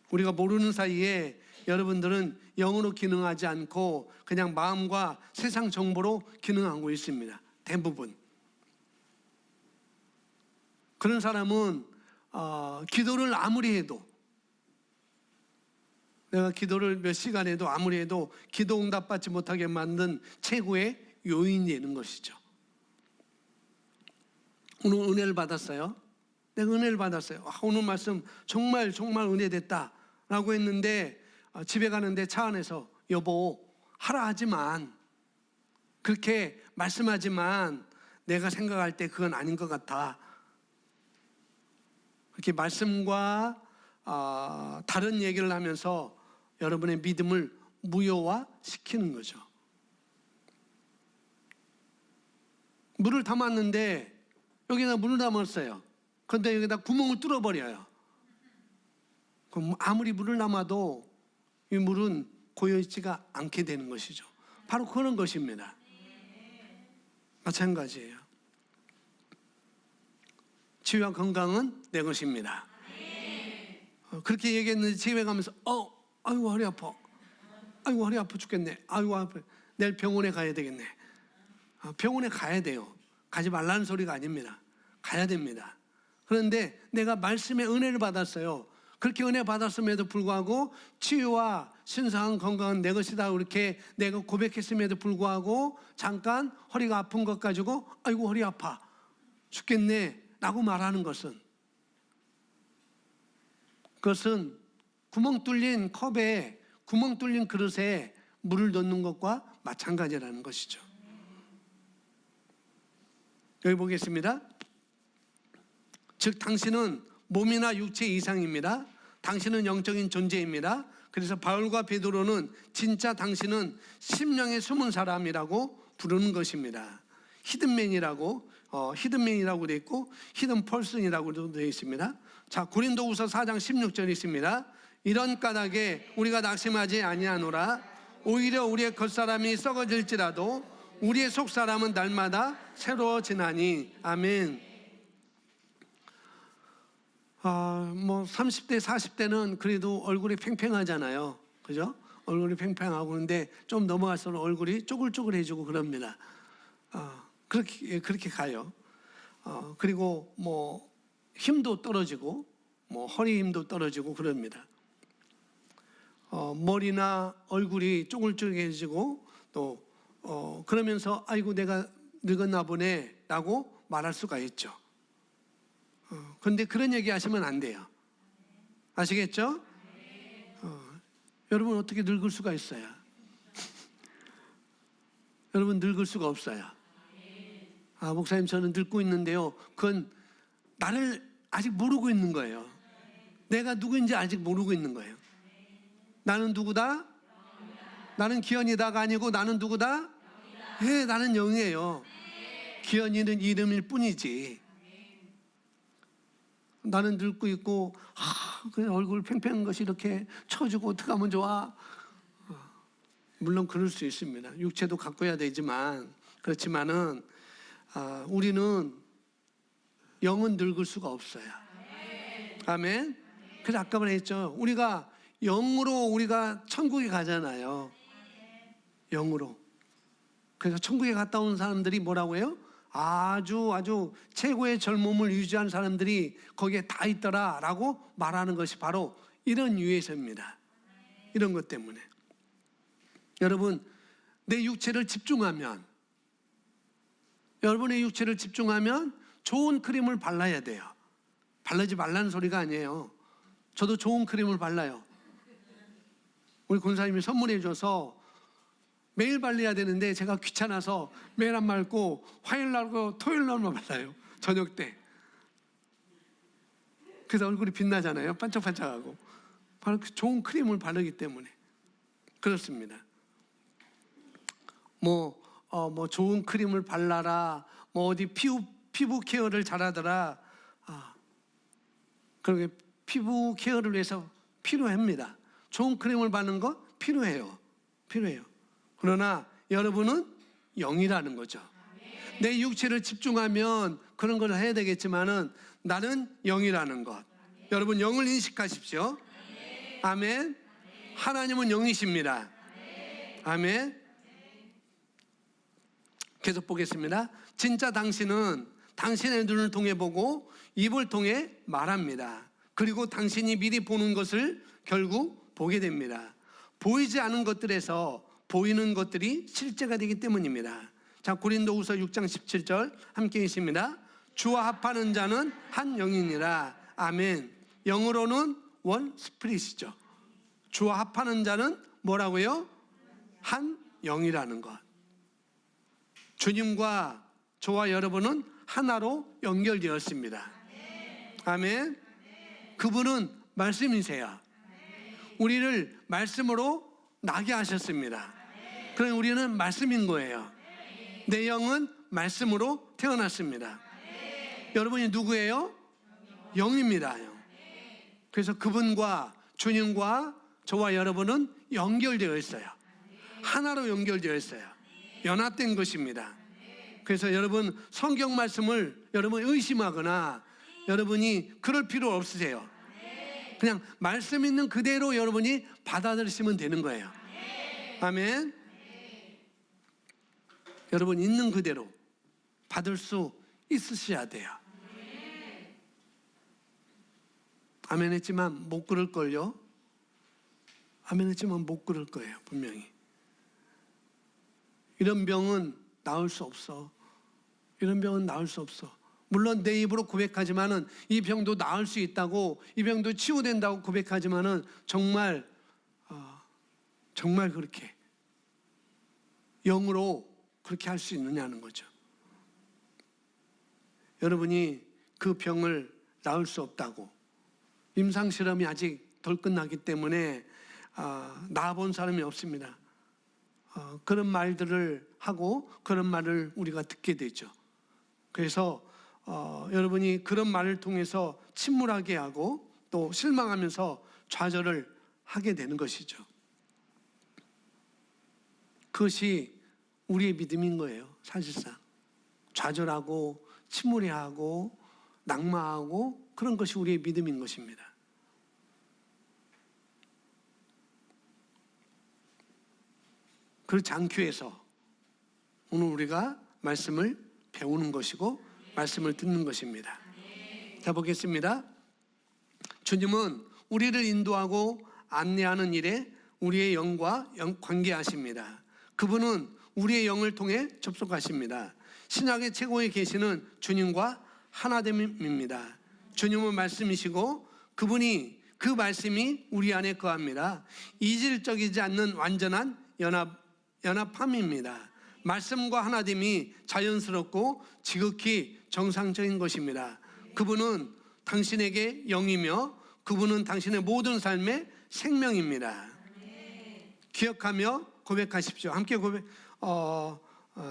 A: 우리가 모르는 사이에 여러분들은 영으로 기능하지 않고 그냥 마음과 세상 정보로 기능하고 있습니다. 대부분. 그런 사람은 기도를 아무리 해도, 내가 기도를 몇 시간 해도 아무리 해도 기도 응답받지 못하게 만든 최고의 요인이 되는 것이죠. 오늘 은혜를 받았어요. 내가 은혜를 받았어요. 오늘 말씀 정말 은혜 됐다라고 했는데 집에 가는데 차 안에서 여보 하라 하지만, 그렇게 말씀하지만 내가 생각할 때 그건 아닌 것 같아. 그렇게 말씀과 다른 얘기를 하면서 여러분의 믿음을 무효화시키는 거죠. 물을 담았는데 여기다 물을 담았어요. 그런데 여기다 구멍을 뚫어버려요. 그럼 아무리 물을 담아도 이 물은 고여있지가 않게 되는 것이죠. 바로 그런 것입니다. 마찬가지예요. 치유와 건강은 내 것입니다. 그렇게 얘기했는데 집에 가면서 아이고 허리 아파. 아이고 허리 아파 죽겠네. 아이고 아파. 내일 병원에 가야 되겠네. 병원에 가야 돼요. 가지 말라는 소리가 아닙니다. 가야 됩니다. 그런데 내가 말씀의 은혜를 받았어요. 그렇게 은혜 받았음에도 불구하고 치유와 신성한 건강은 내 것이다 그렇게 내가 고백했음에도 불구하고 잠깐 허리가 아픈 것 가지고 아이고 허리 아파 죽겠네 라고 말하는 것은, 그것은 구멍 뚫린 컵에, 구멍 뚫린 그릇에 물을 넣는 것과 마찬가지라는 것이죠. 여기 보겠습니다. 즉 당신은 몸이나 육체 이상입니다. 당신은 영적인 존재입니다. 그래서 바울과 베드로는 진짜 당신은 심령에 숨은 사람이라고 부르는 것입니다. 히든맨이라고 되어 있고 히든 펄슨이라고도 되어 있습니다. 자, 고린도후서 4장 16절이 있습니다. 이런 까닭에 우리가 낙심하지 아니하노라. 오히려 우리의 겉사람이 썩어질지라도 우리의 속사람은 날마다 새로워지나니. 아멘. 뭐 30대 40대는 그래도 얼굴이 팽팽하잖아요. 그죠? 얼굴이 팽팽하고, 그런데 좀 넘어갈수록 얼굴이 쪼글쪼글해지고 그럽니다. 그렇게 가요. 그리고 뭐 힘도 떨어지고 뭐 허리 힘도 떨어지고 그럽니다. 머리나 얼굴이 쪼글쪼글해지고 또 그러면서 아이고 내가 늙었나 보네 라고 말할 수가 있죠. 그런데 그런 얘기 하시면 안 돼요. 아시겠죠? 여러분 어떻게 늙을 수가 있어요? 여러분 늙을 수가 없어요. 목사님 저는 늙고 있는데요. 그건 나를 아직 모르고 있는 거예요. 내가 누구인지 아직 모르고 있는 거예요. 나는 누구다? 나는 기현이다가 아니고 나는 누구다? 예, 나는 영이에요. 기현이는 이름일 뿐이지. 나는 늙고 있고 그 얼굴 팽팽한 것이 이렇게 쳐주고 어떻게 하면 좋아? 물론 그럴 수 있습니다. 육체도 가꿔야 되지만, 그렇지만은 우리는 영은 늙을 수가 없어요. 아멘. 그래서 아까 말했죠. 우리가 영으로 우리가 천국에 가잖아요. 영으로. 그래서 천국에 갔다 온 사람들이 뭐라고 해요? 아주 최고의 젊음을 유지한 사람들이 거기에 다 있더라 라고 말하는 것이 바로 이런 이유에서입니다. 이런 것 때문에. 여러분, 내 육체를 집중하면, 여러분의 육체를 집중하면 좋은 크림을 발라야 돼요. 바르지 말라는 소리가 아니에요. 저도 좋은 크림을 발라요. 우리 권사님이 선물해 줘서 매일 발라야 되는데 제가 귀찮아서 매일 안 말고 화요일 날고 토요일 날만 발라요. 저녁 때. 그래서 얼굴이 빛나잖아요. 반짝반짝하고. 바로 그 좋은 크림을 바르기 때문에 그렇습니다. 뭐 좋은 크림을 발라라, 뭐 어디 피부 케어를 잘하더라. 그렇게 피부 케어를 위해서 필요합니다. 좋은 크림을 바르는 거 필요해요. 그러나 여러분은 영이라는 거죠. 내 육체를 집중하면 그런 걸 해야 되겠지만은 나는 영이라는 것. 여러분 영을 인식하십시오. 아멘. 하나님은 영이십니다. 아멘. 계속 보겠습니다. 진짜 당신은 당신의 눈을 통해 보고 입을 통해 말합니다. 그리고 당신이 미리 보는 것을 결국 보게 됩니다. 보이지 않은 것들에서 보이는 것들이 실제가 되기 때문입니다. 자, 고린도후서 6장 17절 함께 있습니다. 주와 합하는 자는 한 영이니라. 아멘. 영어로는 원 스피릿이죠. 주와 합하는 자는 뭐라고요? 한 영이라는 것. 주님과 저와 여러분은 하나로 연결되었습니다. 아멘. 그분은 말씀이세요. 우리를 말씀으로 나게 하셨습니다. 그럼 우리는 말씀인 거예요. 내 영은 말씀으로 태어났습니다. 여러분이 누구예요? 영입니다. 그래서 그분과 주님과 저와 여러분은 연결되어 있어요. 하나로 연결되어 있어요. 연합된 것입니다. 그래서 여러분 성경 말씀을 여러분 의심하거나 여러분이 그럴 필요 없으세요. 그냥 말씀 있는 그대로 여러분이 받아들이시면 되는 거예요. 아멘. 여러분 있는 그대로 받을 수 있으셔야 돼요. 아멘 했지만 못 그럴걸요. 아멘 했지만 못 그럴 거예요. 분명히. 이런 병은 나을 수 없어. 이런 병은 나을 수 없어. 물론 내 입으로 고백하지만은 이 병도 나을 수 있다고, 이 병도 치유된다고 고백하지만은 정말 그렇게 영으로 그렇게 할 수 있느냐는 거죠. 여러분이 그 병을 나을 수 없다고, 임상 실험이 아직 덜 끝나기 때문에 나아본 사람이 없습니다. 그런 말들을 하고 그런 말을 우리가 듣게 되죠. 그래서 여러분이 그런 말을 통해서 침울하게 하고 또 실망하면서 좌절을 하게 되는 것이죠. 그것이 우리의 믿음인 거예요. 사실상 좌절하고 침울해하고 낙마하고 그런 것이 우리의 믿음인 것입니다. 그렇지 않기 위해서 오늘 우리가 말씀을 배우는 것이고 말씀을 듣는 것입니다. 자, 보겠습니다. 주님은 우리를 인도하고 안내하는 일에 우리의 영과 관계하십니다. 그분은 우리의 영을 통해 접속하십니다. 신약의 최고의 계시는 주님과 하나됨입니다. 주님은 말씀이시고 그분이 그 말씀이 우리 안에 거합니다. 이질적이지 않는 완전한 연합함입니다. 말씀과 하나됨이 자연스럽고 지극히 정상적인 것입니다. 그분은 당신에게 영이며 그분은 당신의 모든 삶의 생명입니다. 기억하며 고백하십시오. 함께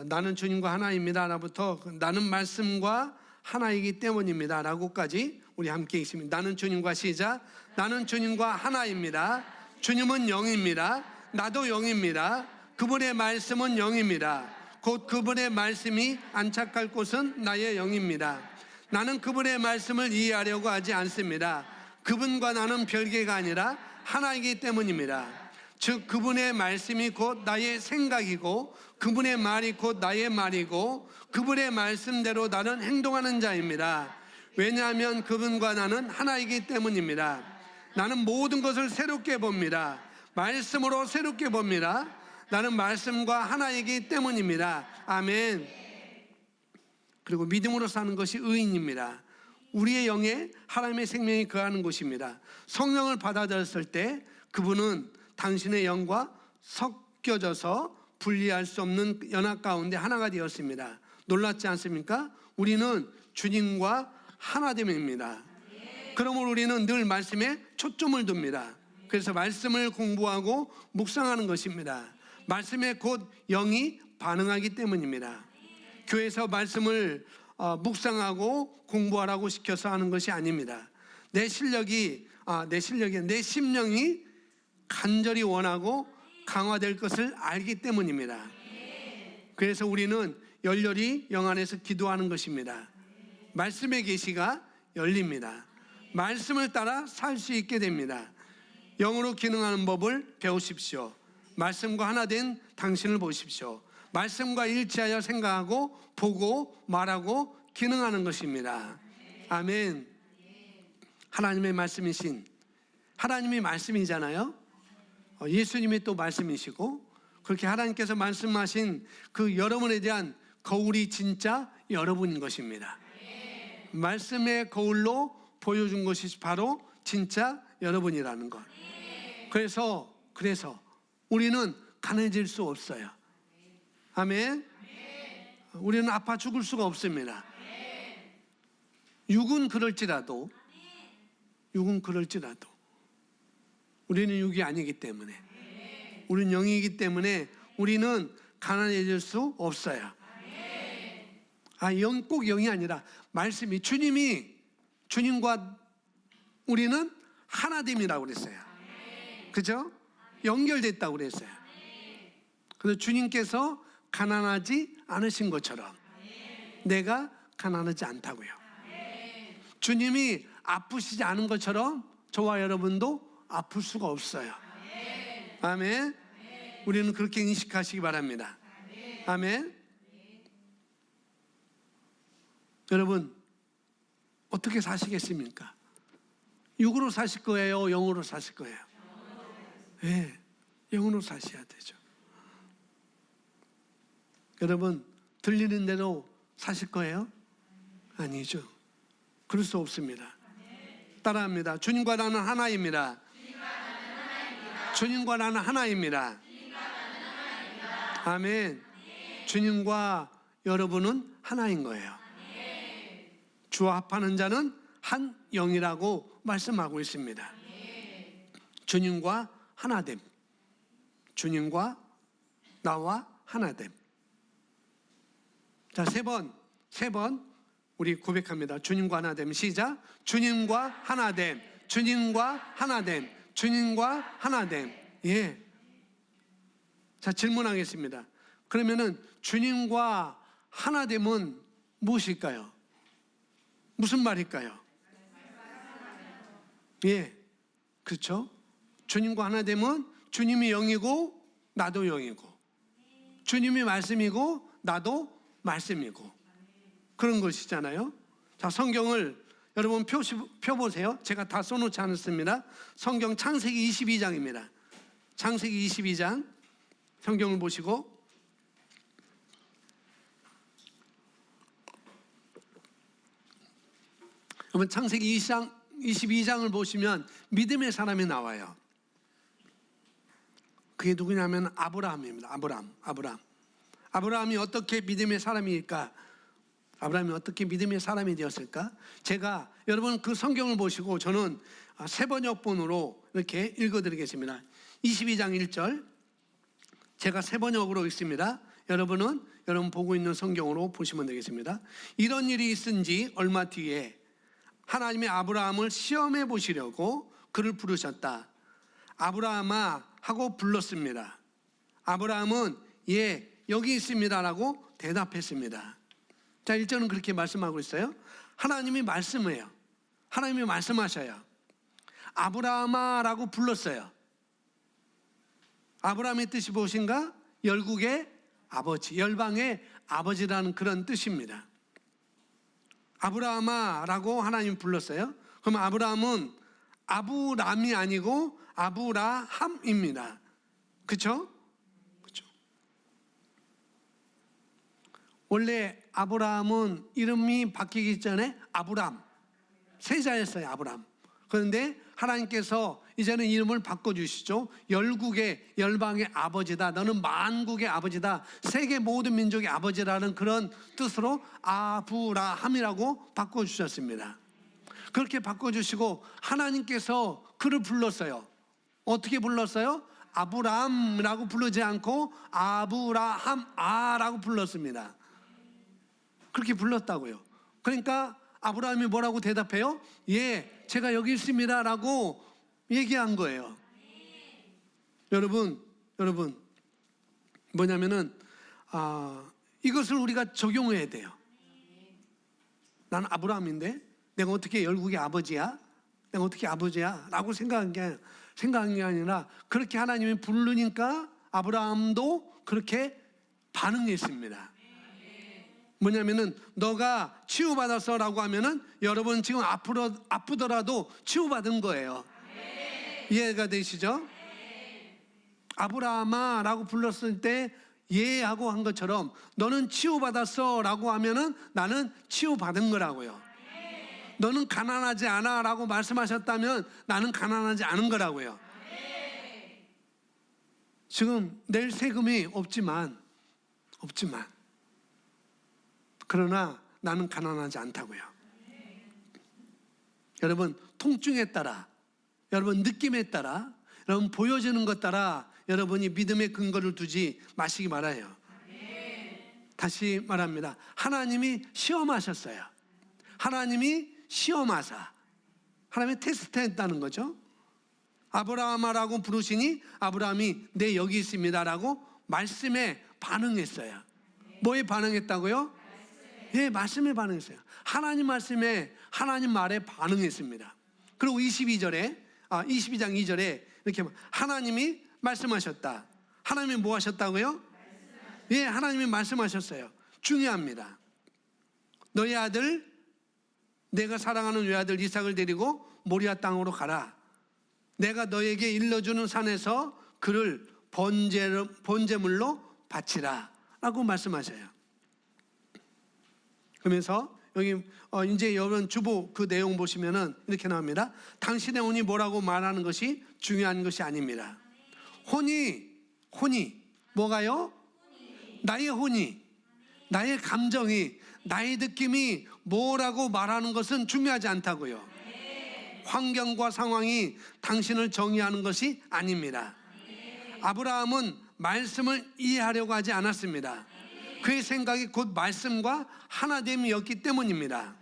A: 나는 주님과 하나입니다. 나부터 나는 말씀과 하나이기 때문입니다. 라고까지 우리 함께 있습니다. 나는 주님과 시작. 나는 주님과 하나입니다. 주님은 영입니다. 나도 영입니다. 그분의 말씀은 영입니다. 곧 그분의 말씀이 안착할 곳은 나의 영입니다. 나는 그분의 말씀을 이해하려고 하지 않습니다. 그분과 나는 별개가 아니라 하나이기 때문입니다. 즉 그분의 말씀이 곧 나의 생각이고 그분의 말이 곧 나의 말이고 그분의 말씀대로 나는 행동하는 자입니다. 왜냐하면 그분과 나는 하나이기 때문입니다. 나는 모든 것을 새롭게 봅니다. 말씀으로 새롭게 봅니다. 나는 말씀과 하나이기 때문입니다. 아멘. 그리고 믿음으로 사는 것이 의인입니다. 우리의 영에 하나님의 생명이 거하는 곳입니다. 성령을 받아들였을 때 그분은 당신의 영과 섞여져서 분리할 수 없는 연합 가운데 하나가 되었습니다. 놀랍지 않습니까? 우리는 주님과 하나됨입니다. 그러므로 우리는 늘 말씀에 초점을 둡니다. 그래서 말씀을 공부하고 묵상하는 것입니다. 말씀에 곧 영이 반응하기 때문입니다. 교회에서 말씀을 묵상하고 공부하라고 시켜서 하는 것이 아닙니다. 내 심령이 간절히 원하고 강화될 것을 알기 때문입니다. 그래서 우리는 열렬히 영 안에서 기도하는 것입니다. 말씀의 계시가 열립니다. 말씀을 따라 살 수 있게 됩니다. 영으로 기능하는 법을 배우십시오. 말씀과 하나 된 당신을 보십시오. 말씀과 일치하여 생각하고 보고 말하고 기능하는 것입니다. 아멘. 하나님의 말씀이신, 하나님이 말씀이잖아요. 예수님이 또 말씀이시고, 그렇게 하나님께서 말씀하신 그 여러분에 대한 거울이 진짜 여러분인 것입니다. 말씀의 거울로 보여준 것이 바로 진짜 여러분이라는 것. 그래서 우리는 가난해질 수 없어요. 아멘. 우리는 아파 죽을 수가 없습니다. 육은 그럴지라도 우리는 육이 아니기 때문에, 우리는 영이기 때문에 우리는 가난해질 수 없어요. 꼭 영이 아니라 말씀이, 주님과 우리는 하나됨이라고 그랬어요. 그죠? 연결됐다고 그랬어요. 그래서 주님께서 가난하지 않으신 것처럼 내가 가난하지 않다고요. 주님이 아프시지 않은 것처럼 저와 여러분도 아플 수가 없어요. 아멘. 우리는 그렇게 인식하시기 바랍니다. 아멘. 여러분, 어떻게 사시겠습니까? 육으로 사실 거예요? 영으로 사실 거예요? 네, 영으로 사셔야 되죠. 여러분, 들리는 대로 사실 거예요? 아니죠. 그럴 수 없습니다. 따라합니다. 주님과 나는 하나입니다. 주님과 나는 하나입니다. 아멘. 주님과 여러분은 하나인 거예요. 주와 합하는 자는 한 영이라고 말씀하고 있습니다. 주님과 하나됨. 주님과 나와 하나됨. 자, 세 번 우리 고백합니다. 주님과 하나됨. 시작. 주님과 하나됨. 주님과 하나됨. 주님과 하나됨. 예. 자, 질문하겠습니다. 그러면은 주님과 하나됨은 무엇일까요? 무슨 말일까요? 예, 그렇죠. 주님과 하나됨은 주님이 영이고 나도 영이고, 주님이 말씀이고 나도 말씀이고, 그런 것이잖아요. 자, 성경을 여러분 펴보세요. 제가 다 써놓지 않았습니다. 성경 창세기 22장입니다. 창세기 22장 성경을 보시고, 그러면 창세기 22장을 보시면 믿음의 사람이 나와요. 그게 누구냐면 아브라함입니다. 아브라함이 어떻게 믿음의 사람일까? 아브라함이 어떻게 믿음의 사람이 되었을까? 제가 여러분 그 성경을 보시고 저는 세 번역본으로 이렇게 읽어드리겠습니다. 22장 1절 제가 세 번역으로 읽습니다. 여러분은 여러분 보고 있는 성경으로 보시면 되겠습니다. 이런 일이 있은지 얼마 뒤에 하나님이 아브라함을 시험해 보시려고 그를 부르셨다. 아브라함아 하고 불렀습니다. 아브라함은 예 여기 있습니다 라고 대답했습니다. 자, 1절은 그렇게 말씀하고 있어요. 하나님이 말씀해요. 하나님이 말씀하셔요. 아브라함아 라고 불렀어요. 아브라함의 뜻이 무엇인가? 열국의 아버지, 열방의 아버지라는 그런 뜻입니다. 아브라함아 라고 하나님 불렀어요. 그럼 아브라함은 아브람이 아니고 아브라함입니다. 그렇죠? 그렇죠. 원래 아브라함은 이름이 바뀌기 전에 아브람, 세자였어요. 아브람. 그런데 하나님께서 이제는 이름을 바꿔주시죠. 열국의 열방의 아버지다. 너는 만국의 아버지다. 세계 모든 민족의 아버지라는 그런 뜻으로 아브라함이라고 바꿔주셨습니다. 그렇게 바꿔주시고 하나님께서 그를 불렀어요. 어떻게 불렀어요? 아브람이라고 부르지 않고 아브라함아라고 불렀습니다. 그렇게 불렀다고요. 그러니까 아브라함이 뭐라고 대답해요? 예, 제가 여기 있습니다 라고 얘기한 거예요. 여러분 뭐냐면은 이것을 우리가 적용해야 돼요. 나는 아브라함인데 내가 어떻게 열국의 아버지야? 내가 어떻게 아버지야? 라고 생각한 게 아니라 그렇게 하나님이 부르니까 아브라함도 그렇게 반응했습니다. 뭐냐면은 너가 치유받았어 라고 하면은 여러분 지금 아프더라도 치유받은 거예요. 이해가 되시죠? 아브라함아 라고 불렀을 때 예 하고 한 것처럼 너는 치유받았어 라고 하면은 나는 치유받은 거라고요. 너는 가난하지 않아 라고 말씀하셨다면 나는 가난하지 않은 거라고요. 지금 낼 세금이 없지만 그러나 나는 가난하지 않다고요. 여러분 통증에 따라, 여러분 느낌에 따라, 여러분 보여지는 것 따라 여러분이 믿음의 근거를 두지 마시기 바라요. 다시 말합니다. 하나님이 시험하셨어요. 하나님이 시험하사 하나님이 테스트했다는 거죠. 아브라함아라고 부르시니 아브라함이 네 여기 있습니다 라고 말씀에 반응했어요. 뭐에 반응했다고요? 예, 말씀에 반응했어요. 하나님 말씀에, 하나님 말에 반응했습니다. 그리고 22장 2절에 이렇게 하나님이 말씀하셨다. 하나님이 뭐 하셨다고요? 예, 하나님이 말씀하셨어요. 중요합니다. 너희 아들, 내가 사랑하는 외아들 이삭을 데리고 모리아 땅으로 가라. 내가 너에게 일러주는 산에서 그를 번제물로 바치라 라고 말씀하셔요. 그러면서 여기 이제 여러분 주보 그 내용 보시면은 이렇게 나옵니다. 당신의 혼이 뭐라고 말하는 것이 중요한 것이 아닙니다. 혼이 뭐가요? 나의 혼이, 나의 감정이, 나의 느낌이 뭐라고 말하는 것은 중요하지 않다고요. 환경과 상황이 당신을 정의하는 것이 아닙니다. 아브라함은 말씀을 이해하려고 하지 않았습니다. 그의 생각이 곧 말씀과 하나됨이었기 때문입니다.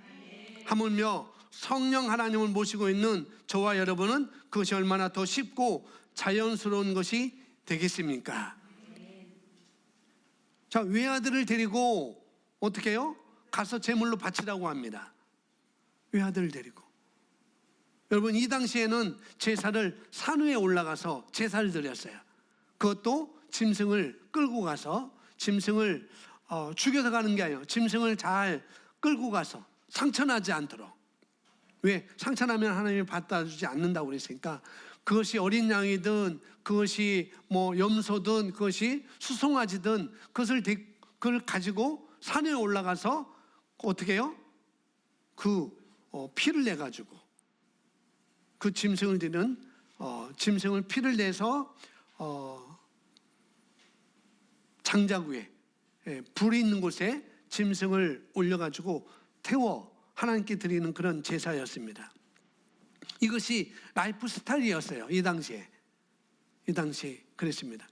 A: 하물며 성령 하나님을 모시고 있는 저와 여러분은 그것이 얼마나 더 쉽고 자연스러운 것이 되겠습니까? 자, 외아들을 데리고 어떻게 해요? 가서 제물로 바치라고 합니다. 외아들을 데리고. 여러분, 이 당시에는 제사를 산 위에 올라가서 제사를 드렸어요. 그것도 짐승을 끌고 가서, 짐승을 죽여서 가는 게 아니에요. 짐승을 잘 끌고 가서 상처나지 않도록. 왜? 상처나면 하나님이 받아주지 않는다고 그랬으니까, 그것이 어린 양이든 그것이 뭐 염소든 그것이 수송아지든 그걸 가지고 산에 올라가서 어떻게 해요? 그 피를 내 가지고 그 짐승을 드는 짐승을 피를 내서 장자구에 불이 있는 곳에 짐승을 올려가지고 태워 하나님께 드리는 그런 제사였습니다. 이것이 라이프 스타일이었어요. 이 당시에 그랬습니다.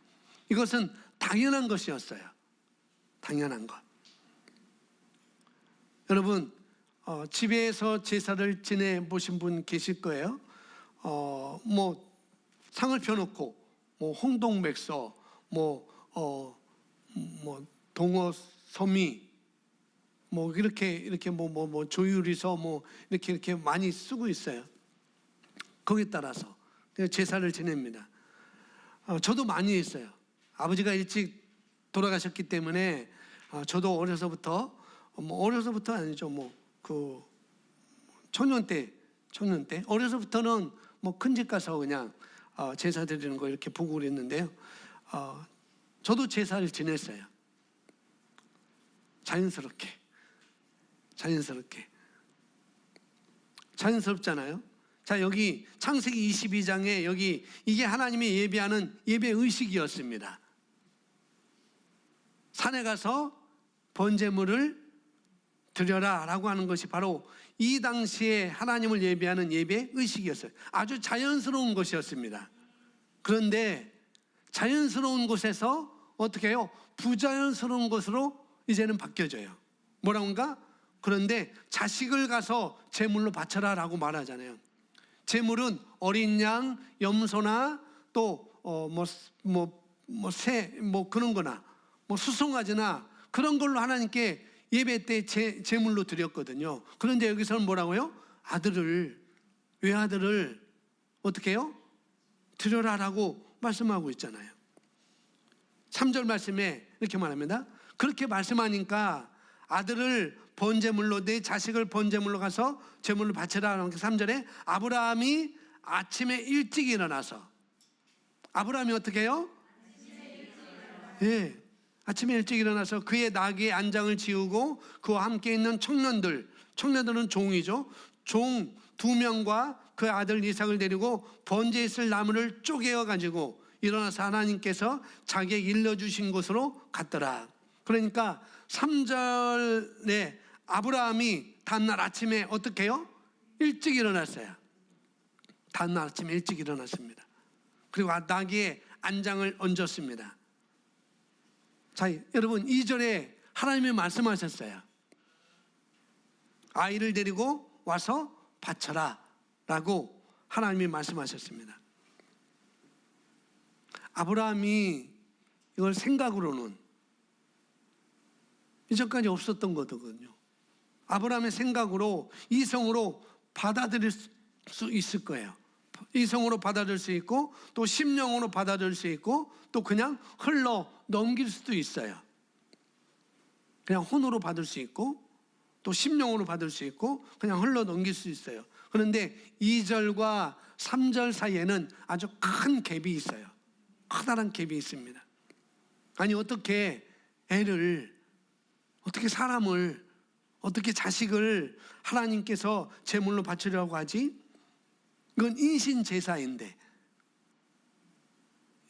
A: 이것은 당연한 것이었어요. 당연한 것. 여러분, 집에서 제사를 지내보신 분 계실 거예요. 뭐 상을 펴놓고 뭐 홍동백서, 뭐 동어서미, 뭐 이렇게 뭐 조유리서 뭐 이렇게 많이 쓰고 있어요. 거기에 따라서 제사를 지냅니다. 저도 많이 했어요. 아버지가 일찍 돌아가셨기 때문에 저도 어려서부터 아니죠. 뭐 그 청년 때 어려서부터는 뭐 큰 집 가서 그냥 제사 드리는 거 이렇게 보고 그랬는데요. 저도 제사를 지냈어요. 자연스럽잖아요. 자, 여기 창세기 22장에 여기 이게 하나님이 예배하는 예배 의식이었습니다. 산에 가서 번제물을 드려라 라고 하는 것이 바로 이 당시에 하나님을 예배하는 예배 의식이었어요. 아주 자연스러운 것이었습니다. 그런데 자연스러운 곳에서 어떻게 해요? 부자연스러운 것으로 이제는 바뀌어져요. 뭐라고인가? 그런데 자식을 가서 제물로 바쳐라 라고 말하잖아요. 제물은 어린 양, 염소나 또 새 그런 거나 뭐 수송아지나 그런 걸로 하나님께 예배 때 제물로 드렸거든요. 그런데 여기서는 뭐라고요? 외아들을 어떻게 해요? 드려라라고 말씀하고 있잖아요. 3절 말씀에 이렇게 말합니다. 그렇게 말씀하니까 아들을 번제물로, 내 자식을 번제물로 가서 제물로 바치라. 3절에 아브라함이 아침에 일찍 일어나서, 아브라함이 어떻게 해요? 예, 아침에 일찍 일어나서 그의 나귀의 안장을 지우고 그와 함께 있는 청년들은 종이죠. 종 2명과 그 아들 이삭을 데리고 번제에 있을 나무를 쪼개어 가지고 일어나서 하나님께서 자기에게 일러주신 곳으로 갔더라. 그러니까 3절에 아브라함이 다음날 아침에 어떻게 해요? 일찍 일어났어요. 다음날 아침에 일찍 일어났습니다. 그리고 나귀의 안장을 얹었습니다. 자, 여러분 2절에 하나님이 말씀하셨어요. 아이를 데리고 와서 바쳐라 라고 하나님이 말씀하셨습니다. 아브라함이 이걸 생각으로는 이전까지 없었던 거거든요. 아브라함의 생각으로, 이성으로 받아들일 수 있을 거예요. 이성으로 받아들일 수 있고, 또 심령으로 받아들일 수 있고, 또 그냥 흘러 넘길 수도 있어요. 그냥 혼으로 받을 수 있고, 또 심령으로 받을 수 있고, 그냥 흘러 넘길 수 있어요. 그런데 2절과 3절 사이에는 아주 큰 갭이 있어요. 커다란 갭이 있습니다. 아니, 어떻게 애를, 어떻게 사람을, 어떻게 자식을 하나님께서 제물로 바치려고 하지? 이건 인신 제사인데,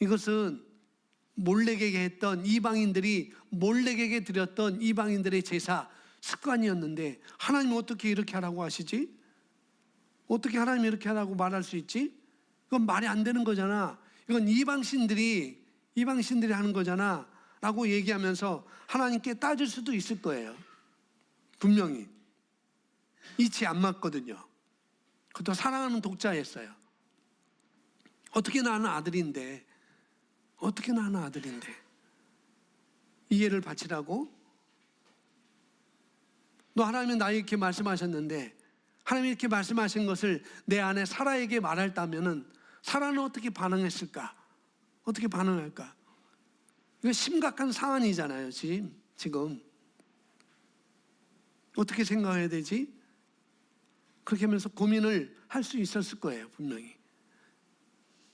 A: 이것은 몰래에게 했던 이방인들이 몰래에게 드렸던 이방인들의 제사 습관이었는데, 하나님은 어떻게 이렇게 하라고 하시지? 어떻게 하나님이 이렇게 하라고 말할 수 있지? 이건 말이 안 되는 거잖아. 이건 이방신들이 하는 거잖아 라고 얘기하면서 하나님께 따질 수도 있을 거예요. 분명히 이치 안 맞거든요. 그것도 사랑하는 독자였어요. 어떻게 나는 아들인데 이해를 바치라고? 너 하나님이 나에게 이렇게 말씀하셨는데, 하나님이 이렇게 말씀하신 것을 내 아내 사라에게 말했다면은 사라는 어떻게 반응했을까? 어떻게 반응할까? 이거 심각한 사안이잖아요. 지금 어떻게 생각해야 되지? 그렇게 하면서 고민을 할 수 있었을 거예요, 분명히.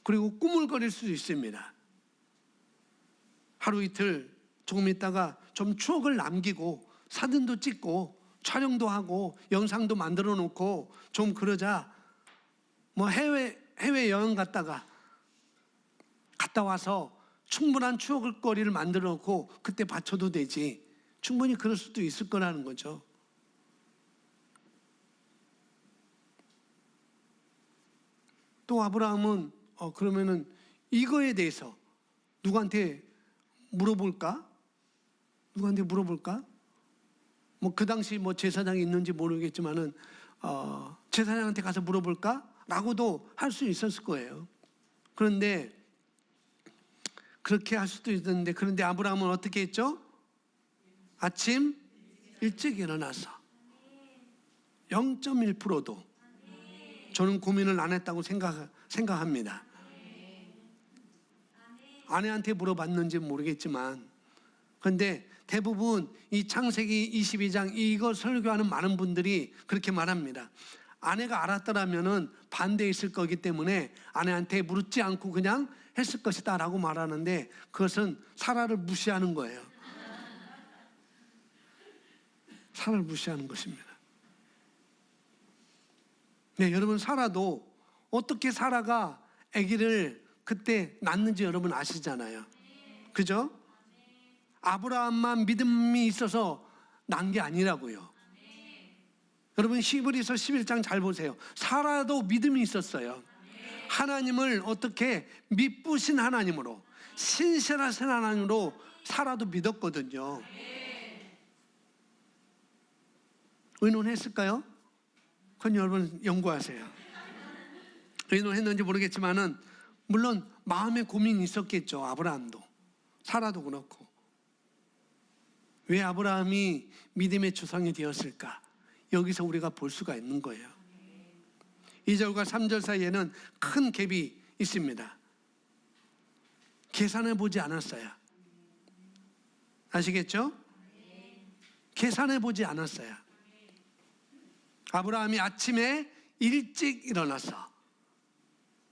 A: 그리고 꾸물거릴 수도 있습니다. 하루 이틀 조금 있다가 좀 추억을 남기고 사진도 찍고 촬영도 하고 영상도 만들어 놓고 좀 그러자. 뭐 해외 여행 갔다 와서 충분한 추억거리를 만들어 놓고 그때 바쳐도 되지. 충분히 그럴 수도 있을 거라는 거죠. 또 아브라함은 그러면은 이거에 대해서 누구한테 물어볼까? 뭐 그 당시 뭐 제사장이 있는지 모르겠지만은 제사장한테 가서 물어볼까? 라고도 할 수 있었을 거예요. 그런데 그렇게 할 수도 있었는데, 그런데 아브라함은 어떻게 했죠? 아침 일찍 일어나서 0.1%도 저는 고민을 안 했다고 생각합니다. 아내한테 물어봤는지 모르겠지만, 그런데 대부분 이 창세기 22장 이거 설교하는 많은 분들이 그렇게 말합니다. 아내가 알았더라면은 반대했을 거기 때문에 아내한테 물지 않고 그냥 했을 것이다 라고 말하는데, 그것은 사라를 무시하는 거예요. 사라를 무시하는 것입니다. 네, 여러분, 사라도 어떻게 사라가 아기를 그때 낳는지 여러분 아시잖아요. 그죠? 아브라함만 믿음이 있어서 난 게 아니라고요. 여러분, 히브리서 11장 잘 보세요. 사라도 믿음이 있었어요. 하나님을 어떻게 미쁘신 하나님으로, 신실하신 하나님으로 사라도 믿었거든요. 의논했을까요? 그건 여러분 연구하세요. 의논했는지 모르겠지만은 물론 마음에 고민이 있었겠죠. 아브라함도, 사라도 그렇고. 왜 아브라함이 믿음의 조상이 되었을까? 여기서 우리가 볼 수가 있는 거예요. 2절과 3절 사이에는 큰 갭이 있습니다. 계산해 보지 않았어요. 아시겠죠? 계산해 보지 않았어요. 아브라함이 아침에 일찍 일어나서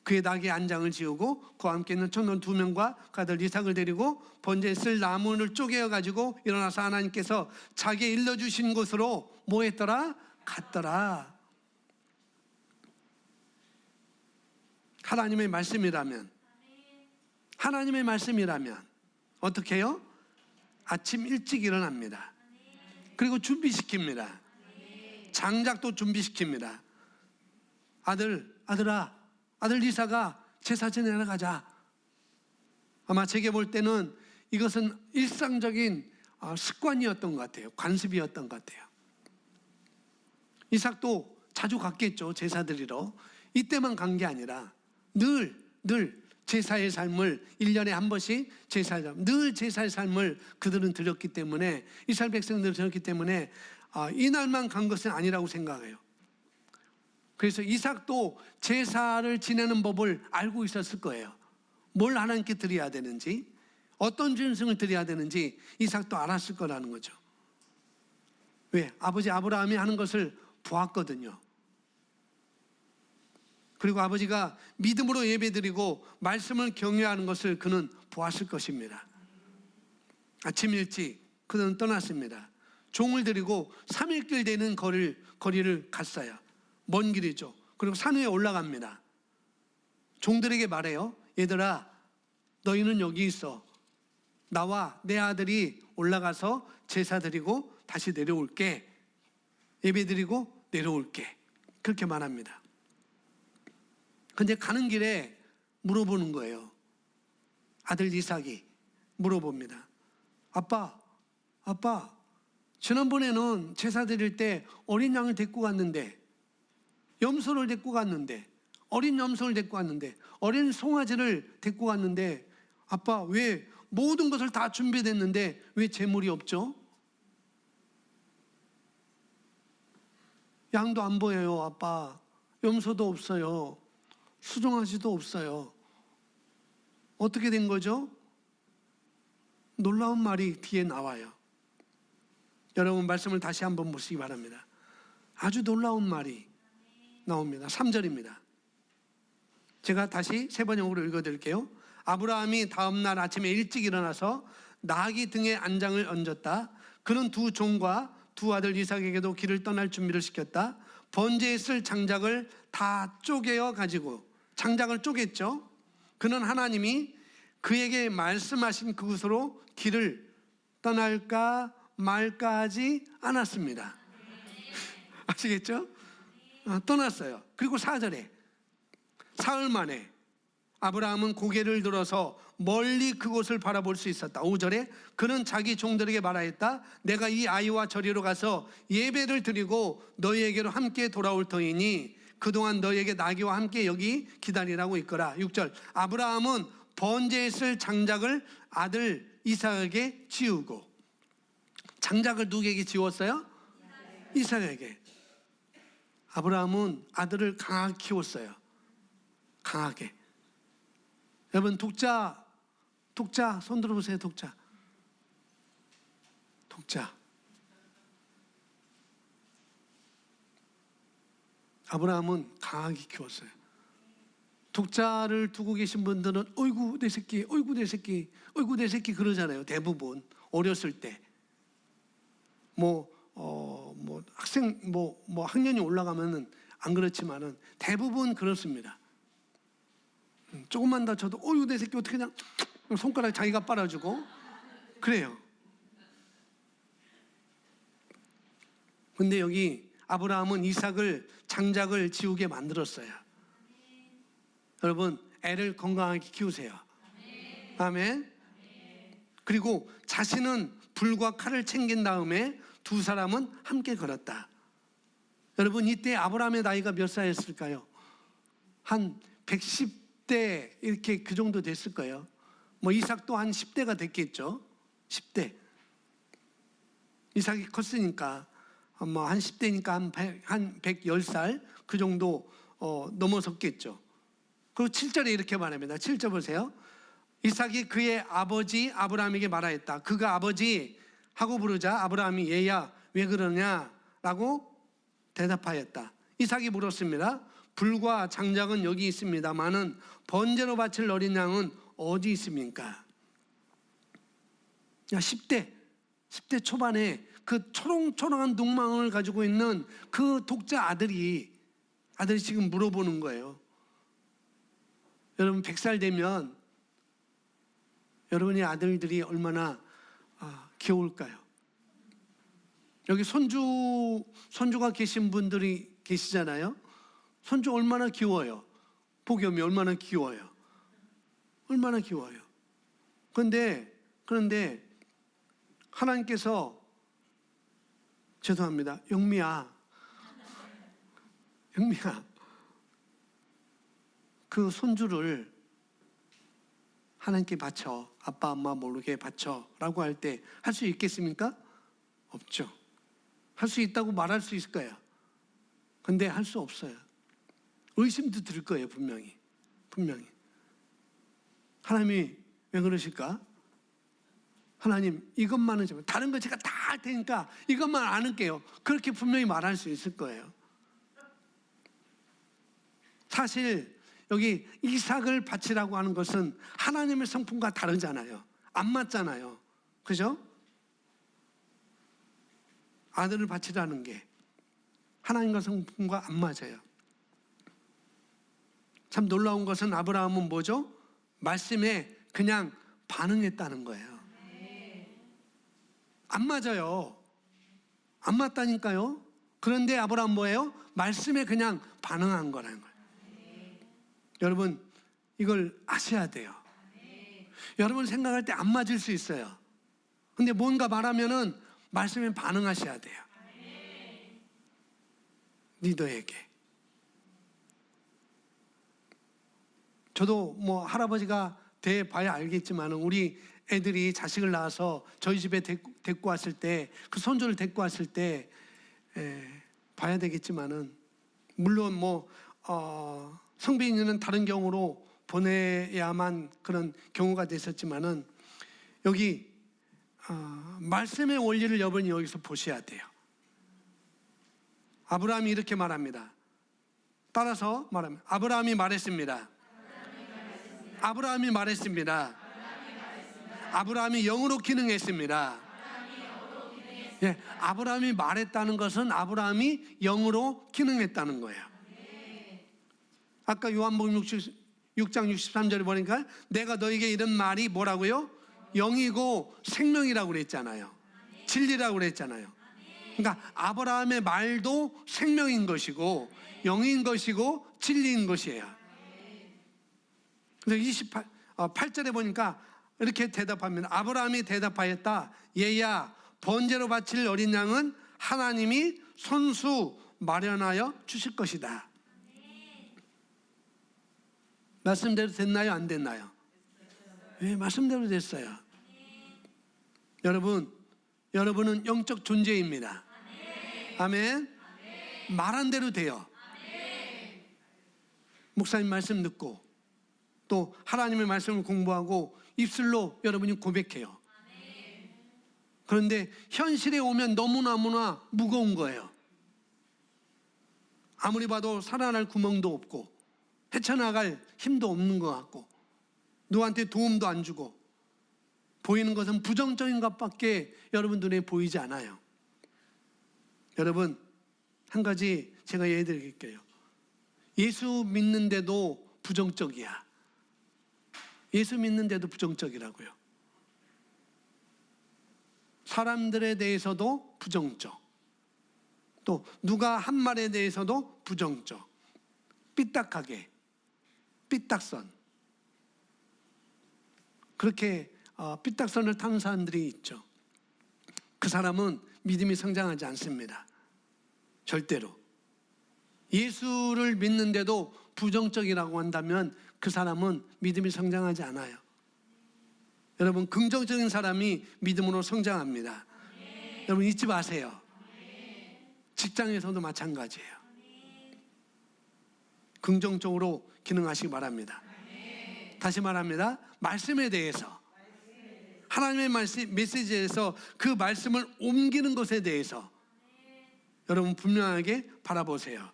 A: 그의 낙의 안장을 지우고 그와 함께 있는 청년 2명과 그 아들 이삭을 데리고 번제에 쓸 나무를 쪼개어 가지고 일어나서 하나님께서 자기 일러주신 곳으로 뭐 했더라? 갔더라. 하나님의 말씀이라면 어떻게 해요? 아침 일찍 일어납니다. 그리고 준비시킵니다. 장작도 준비시킵니다. 아들 이삭아, 제사 지내러 가자. 아마 제게 볼 때는 이것은 일상적인 습관이었던 것 같아요. 관습이었던 것 같아요. 이삭도 자주 갔겠죠, 제사 드리러. 이때만 간 게 아니라 늘 제사의 삶을 1년에 한 번씩 늘 제사의 삶을 그들은 드렸기 때문에, 이스라엘 백성들은 드렸기 때문에 이날만 간 것은 아니라고 생각해요. 그래서 이삭도 제사를 지내는 법을 알고 있었을 거예요. 뭘 하나님께 드려야 되는지, 어떤 준승을 드려야 되는지 이삭도 알았을 거라는 거죠. 왜? 아버지 아브라함이 하는 것을 보았거든요. 그리고 아버지가 믿음으로 예배드리고 말씀을 경외하는 것을 그는 보았을 것입니다. 아침 일찍 그는 떠났습니다. 종을 데리고 3일길 되는 거리를 갔어요. 먼 길이죠. 그리고 산 위에 올라갑니다. 종들에게 말해요. 얘들아, 너희는 여기 있어. 나와 내 아들이 올라가서 제사 드리고 다시 내려올게. 예배 드리고 내려올게. 그렇게 말합니다. 근데 가는 길에 물어보는 거예요. 아들 이삭이 물어봅니다. 아빠, 지난번에는 제사 드릴 때 어린 양을 데리고 갔는데, 염소를 데리고 갔는데, 어린 염소를 데리고 갔는데, 어린 송아지를 데리고 갔는데, 아빠 왜 모든 것을 다 준비됐는데 왜 제물이 없죠? 양도 안 보여요, 아빠. 염소도 없어요. 수송아지도 없어요. 어떻게 된 거죠? 놀라운 말이 뒤에 나와요. 여러분 말씀을 다시 한번 보시기 바랍니다. 아주 놀라운 말이 나옵니다. 3절입니다. 제가 다시 세 번역으로 읽어드릴게요. 아브라함이 다음날 아침에 일찍 일어나서 나귀 등에 안장을 얹었다. 그는 두 종과 두 아들 이삭에게도 길을 떠날 준비를 시켰다. 번제에 쓸 장작을 다 쪼개어 가지고, 장작을 쪼갰죠. 그는 하나님이 그에게 말씀하신 그곳으로 길을 떠날까 말까 하지 않았습니다. 아시겠죠? 떠났어요. 그리고 4절에 사흘 만에 아브라함은 고개를 들어서 멀리 그곳을 바라볼 수 있었다. 5절에 그는 자기 종들에게 말하였다. 내가 이 아이와 저리로 가서 예배를 드리고 너희에게로 함께 돌아올 터이니 그동안 너희에게 나귀와 함께 여기 기다리라고 있거라. 6절 아브라함은 번제에 쓸 장작을 아들 이삭에게 지우고, 장작을 누구에게 지웠어요? 이삭에게. 아브라함은 아들을 강하게 키웠어요. 강하게. 여러분 독자 손 들어보세요. 독자. 아브라함은 강하게 키웠어요. 독자를 두고 계신 분들은 어이구 내 새끼, 어이구 내 새끼, 어이구 내 새끼 그러잖아요. 대부분 어렸을 때. 학생 학년이 올라가면은 안 그렇지만은 대부분 그렇습니다. 조금만 다쳐도 어이구 내 새끼 어떻게 그냥 손가락 자기가 빨아주고 그래요. 근데 여기 아브라함은 이삭을 장작을 지우게 만들었어요. 여러분 애를 건강하게 키우세요. 아멘. 그리고 자신은 불과 칼을 챙긴 다음에 두 사람은 함께 걸었다. 여러분 이때 아브라함의 나이가 몇 살이었을까요? 한 110대 이렇게 그 정도 됐을 거예요. 이삭도 한 10대가 됐겠죠. 10대. 이삭이 컸으니까 한 10대니까 한 110살 그 정도 넘어섰겠죠. 그리고 7절에 이렇게 말합니다. 7절 보세요. 이삭이 그의 아버지 아브라함에게 말하였다. 그가 아버지 하고 부르자 아브라함이 얘야 왜 그러냐라고 대답하였다. 이삭이 물었습니다. 불과 장작은 여기 있습니다마는 번제로 바칠 어린 양은 어디 있습니까? 10대 초반에 그 초롱초롱한 눈망울을 가지고 있는 그 독자 아들이 지금 물어보는 거예요. 여러분 100살 되면 여러분의 아들들이 얼마나 귀여울까요? 여기 손주가 계신 분들이 계시잖아요. 손주 얼마나 귀여워요. 복염이 얼마나 귀여워요. 얼마나 귀여워요. 그런데 하나님께서 죄송합니다. 영미야 그 손주를 하나님께 바쳐, 아빠 엄마 모르게 바쳐 라고 할 때 할 수 있겠습니까? 없죠. 할 수 있다고 말할 수 있을 거예요. 근데 할 수 없어요. 의심도 들 거예요. 분명히. 하나님이 왜 그러실까? 하나님 이것만은 좀, 다른 거 제가 다 할 테니까 이것만 안 할게요. 그렇게 분명히 말할 수 있을 거예요. 사실 여기 이삭을 바치라고 하는 것은 하나님의 성품과 다르잖아요. 안 맞잖아요. 그죠? 아들을 바치라는 게 하나님과 성품과 안 맞아요. 참 놀라운 것은 아브라함은 뭐죠? 말씀에 그냥 반응했다는 거예요. 안 맞아요. 안 맞다니까요. 그런데 아브라함 뭐예요? 말씀에 그냥 반응한 거라는 거예요. 여러분 이걸 아셔야 돼요. 여러분 생각할 때 안 맞을 수 있어요. 근데 뭔가 말하면은 말씀에 반응하셔야 돼요. 리더에게. 저도 뭐 할아버지가 돼 봐야 알겠지만 우리 애들이 자식을 낳아서 저희 집에 데리고 왔을 때, 그 손주를 데리고 왔을 때 봐야 되겠지만은, 물론 뭐 성빈이는 다른 경우로 보내야만 그런 경우가 됐었지만은, 여기 말씀의 원리를 여러분이 여기서 보셔야 돼요. 아브라함이 이렇게 말합니다. 따라서 말합니다. 아브라함이 말했습니다. 아브라함이 영으로 기능했습니다. 예, 아브라함이 말했다는 것은 아브라함이 영으로 기능했다는 거예요. 아까 요한복음 6장 63절에 보니까 내가 너에게 이런 말이 뭐라고요? 영이고 생명이라고 그랬잖아요. 진리라고 그랬잖아요. 그러니까 아브라함의 말도 생명인 것이고 영인 것이고 진리인 것이에요. 그래서 8절에 보니까 이렇게 대답합니다. 아브라함이 대답하였다. 얘야, 번제로 바칠 어린 양은 하나님이 손수 마련하여 주실 것이다. 말씀대로 됐나요? 안 됐나요? 네, 말씀대로 됐어요. 여러분은 영적 존재입니다. 아멘. 말한 대로 돼요. 목사님 말씀 듣고 또 하나님의 말씀을 공부하고 입술로 여러분이 고백해요. 그런데 현실에 오면 너무나 무거운 거예요. 아무리 봐도 살아날 구멍도 없고 헤쳐나갈 힘도 없는 것 같고 누구한테 도움도 안 주고 보이는 것은 부정적인 것밖에 여러분 눈에 보이지 않아요. 여러분 한 가지 제가 예를 드릴게요. 예수 믿는데도 부정적이야. 예수 믿는데도 부정적이라고요. 사람들에 대해서도 부정적, 또 누가 한 말에 대해서도 부정적, 삐딱하게, 삐딱선, 그렇게 삐딱선을 타는 사람들이 있죠. 그 사람은 믿음이 성장하지 않습니다. 절대로. 예수를 믿는데도 부정적이라고 한다면 그 사람은 믿음이 성장하지 않아요. 여러분 긍정적인 사람이 믿음으로 성장합니다. 여러분 잊지 마세요. 직장에서도 마찬가지예요. 긍정적으로 기능하시기 바랍니다. 다시 말합니다. 말씀에 대해서, 하나님의 말씀, 메시지에서 그 말씀을 옮기는 것에 대해서 여러분 분명하게 바라보세요.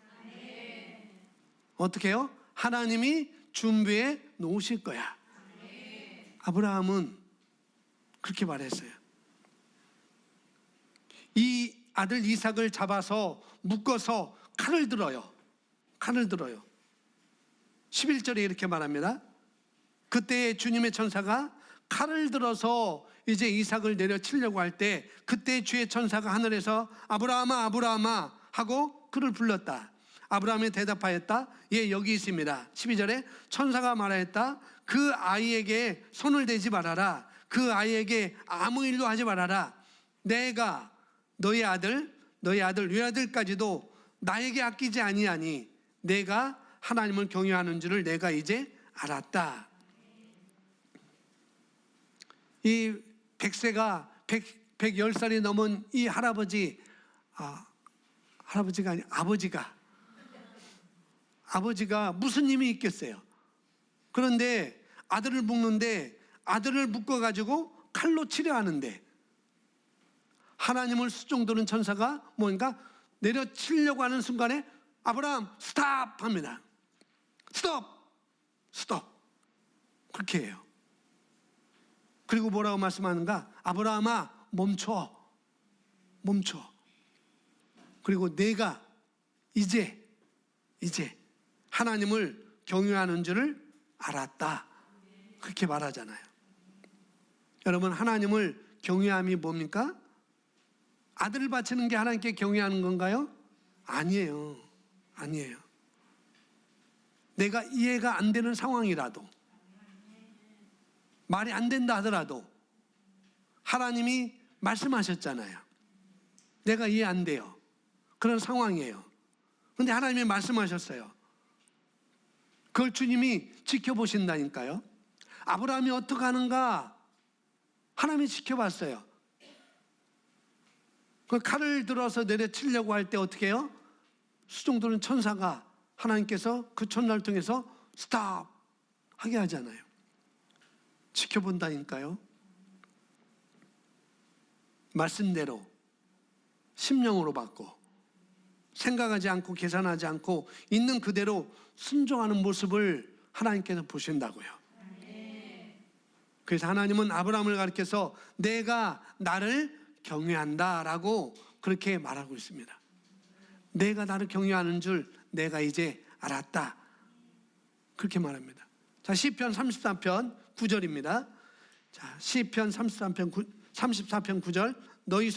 A: 어떻게 해요? 하나님이 준비해 놓으실 거야. 아브라함은 그렇게 말했어요. 이 아들 이삭을 잡아서 묶어서 칼을 들어요. 11절에 이렇게 말합니다. 그때 주님의 천사가 칼을 들어서 이제 이삭을 내려치려고 할 때 그때 주의 천사가 하늘에서 아브라함아 아브라함아 하고 그를 불렀다. 아브라함이 대답하였다. 예, 여기 있습니다. 12절에 천사가 말하였다. 그 아이에게 손을 대지 말아라. 그 아이에게 아무 일도 하지 말아라. 내가 너희 아들 외아들까지도 나에게 아끼지 아니하니 내가 하나님을 경외하는 줄을 내가 이제 알았다. 이 100세가 110살이 넘은 이 할아버지가 아니 아버지가 무슨 힘이 있겠어요? 그런데 아들을 묶는데 아들을 묶어가지고 칼로 치려 하는데 하나님을 수종드는 천사가 뭔가 내려치려고 하는 순간에 아브라함 스탑 합니다. 스톱. 그렇게 해요. 그리고 뭐라고 말씀하는가? 아브라함아 멈춰. 그리고 내가 이제 하나님을 경외하는 줄을 알았다. 그렇게 말하잖아요. 여러분, 하나님을 경외함이 뭡니까? 아들을 바치는 게 하나님께 경외하는 건가요? 아니에요. 내가 이해가 안 되는 상황이라도, 말이 안 된다 하더라도 하나님이 말씀하셨잖아요. 내가 이해 안 돼요. 그런 상황이에요. 그런데 하나님이 말씀하셨어요. 그걸 주님이 지켜보신다니까요. 아브라함이 어떻게 하는가 하나님이 지켜봤어요. 그 칼을 들어서 내려치려고 할 때 어떻게 해요? 수종드는 천사가 하나님께서 그 천사를 통해서 스탑 하게 하잖아요. 지켜본다니까요. 말씀대로 심령으로 받고 생각하지 않고 계산하지 않고 있는 그대로 순종하는 모습을 하나님께서 보신다고요. 그래서 하나님은 아브라함을 가리켜서 내가 나를 경외한다라고 그렇게 말하고 있습니다. 내가 나를 경외하는 줄 내가 이제 알았다. 그렇게 말합니다. 자, 시편 33편 9절입니다. 자, 시편 34편 9절. 너희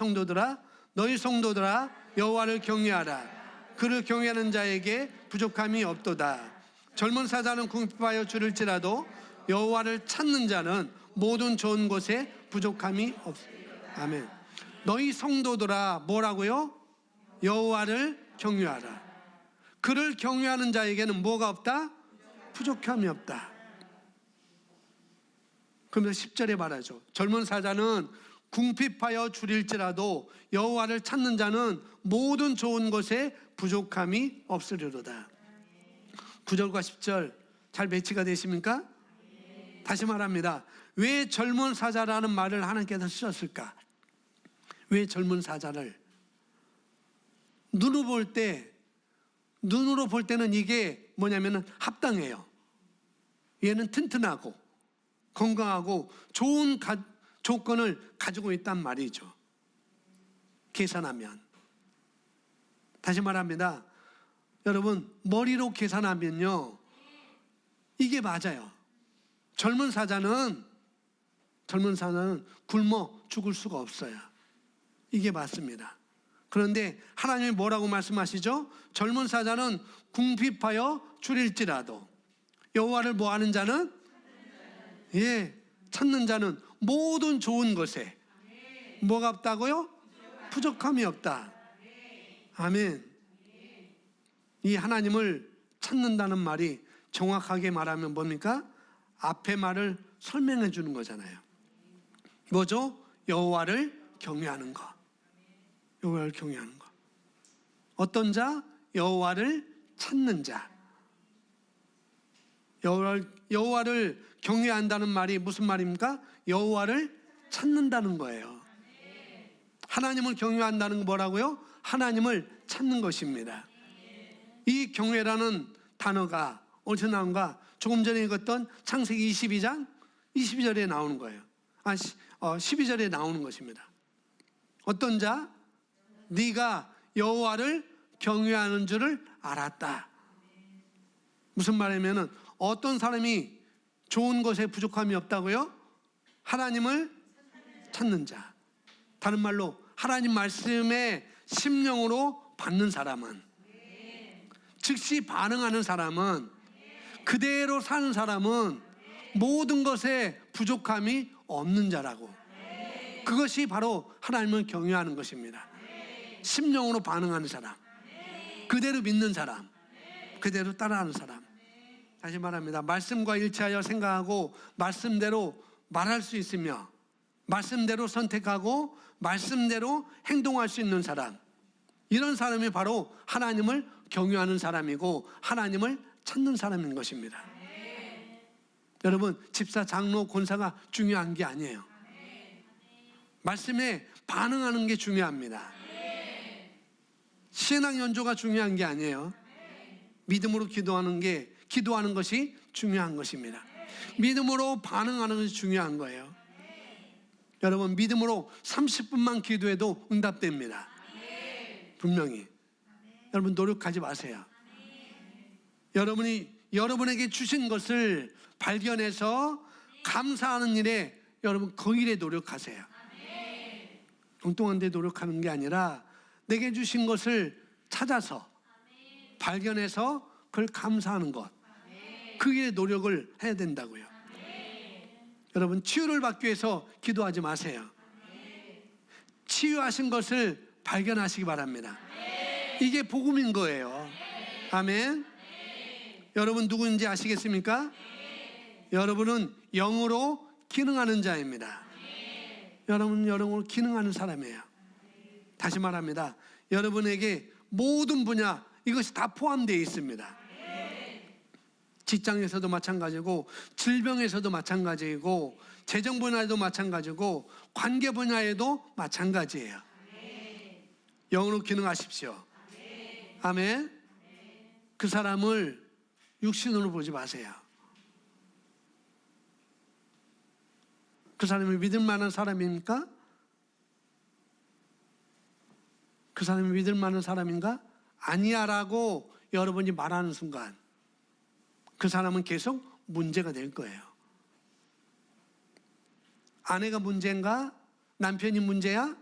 A: 성도들아 여호와를 경외하라. 그를 경외하는 자에게 부족함이 없도다. 젊은 사자는 궁핍하여 줄일지라도 여호와를 찾는 자는 모든 좋은 것에 부족함이 없으리로다. 아멘. 너희 성도들아 뭐라고요? 여호와를 경외하라. 그를 경외하는 자에게는 뭐가 없다? 부족함이 없다. 그러면서 10절에 말하죠. 젊은 사자는 궁핍하여 줄일지라도 여호와를 찾는 자는 모든 좋은 것에 부족함이 없으리로다. 9절과 10절 잘 매치가 되십니까? 다시 말합니다. 왜 젊은 사자라는 말을 하나님께서 쓰셨을까? 왜 젊은 사자를? 눈으로 볼 때는 이게 뭐냐면은 합당해요. 얘는 튼튼하고 건강하고 좋은 조건을 가지고 있단 말이죠. 계산하면. 다시 말합니다. 여러분, 머리로 계산하면요, 이게 맞아요. 젊은 사자는 굶어 죽을 수가 없어요. 이게 맞습니다. 그런데 하나님이 뭐라고 말씀하시죠? 젊은 사자는 궁핍하여 줄일지라도 여호와를 뭐하는 자는? 찾는 자는 모든 좋은 것에 뭐가 없다고요? 부족함이 없다. 아멘. 이 하나님을 찾는다는 말이 정확하게 말하면 뭡니까? 앞에 말을 설명해 주는 거잖아요. 뭐죠? 여호와를 경외하는 거. 여호와를 경외하는 거. 어떤 자? 여호와를 찾는 자. 여호와를 경외한다는 말이 무슨 말입니까? 여호와를 찾는다는 거예요. 하나님을 경외한다는 건 뭐라고요? 하나님을 찾는 것입니다. 이 경외라는 단어가 어디서 나온가? 조금 전에 읽었던 창세기 22장 22절에 나오는 거예요. 12절에 나오는 것입니다. 어떤 자? 네가 여호와를 경외하는 줄을 알았다. 무슨 말이냐면은 어떤 사람이 좋은 것에 부족함이 없다고요? 하나님을 찾는 자. 다른 말로 하나님 말씀에 심령으로 받는 사람은, 즉시 반응하는 사람은, 그대로 사는 사람은 모든 것에 부족함이 없는 자라고. 그것이 바로 하나님을 경외하는 것입니다. 심령으로 반응하는 사람, 그대로 믿는 사람, 그대로 따라하는 사람. 다시 말합니다. 말씀과 일치하여 생각하고 말씀대로 말할 수 있으며 말씀대로 선택하고 말씀대로 행동할 수 있는 사람, 이런 사람이 바로 하나님을 경유하는 사람이고 하나님을 찾는 사람인 것입니다. 여러분, 집사, 장로, 권사가 중요한 게 아니에요. 말씀에 반응하는 게 중요합니다. 신앙 연조가 중요한 게 아니에요. 믿음으로 기도하는 것이 중요한 것입니다. 믿음으로 반응하는 것이 중요한 거예요. 여러분, 믿음으로 30분만 기도해도 응답됩니다. 분명히. 여러분, 노력하지 마세요. 여러분이 여러분에게 주신 것을 발견해서 감사하는 일에 여러분 그 일에 노력하세요. 엉뚱한 데 노력하는 게 아니라 내게 주신 것을 찾아서 발견해서 그걸 감사하는 것, 그 일에 노력을 해야 된다고요. 여러분, 치유를 받기 위해서 기도하지 마세요. 치유하신 것을 발견하시기 바랍니다. 이게 복음인 거예요. 아멘. 여러분 누구인지 아시겠습니까? 여러분은 영으로 기능하는 자입니다. 여러분은 영으로 기능하는 사람이에요. 다시 말합니다. 여러분에게 모든 분야 이것이 다 포함되어 있습니다. 직장에서도 마찬가지고, 질병에서도 마찬가지고, 재정 분야에도 마찬가지고, 관계 분야에도 마찬가지예요. 영으로 기능하십시오. 아멘. 그 사람을 육신으로 보지 마세요. 그 사람이 믿을 만한 사람입니까? 그 사람이 믿을 만한 사람인가? 아니야 라고 여러분이 말하는 순간 그 사람은 계속 문제가 될 거예요. 아내가 문제인가? 남편이 문제야?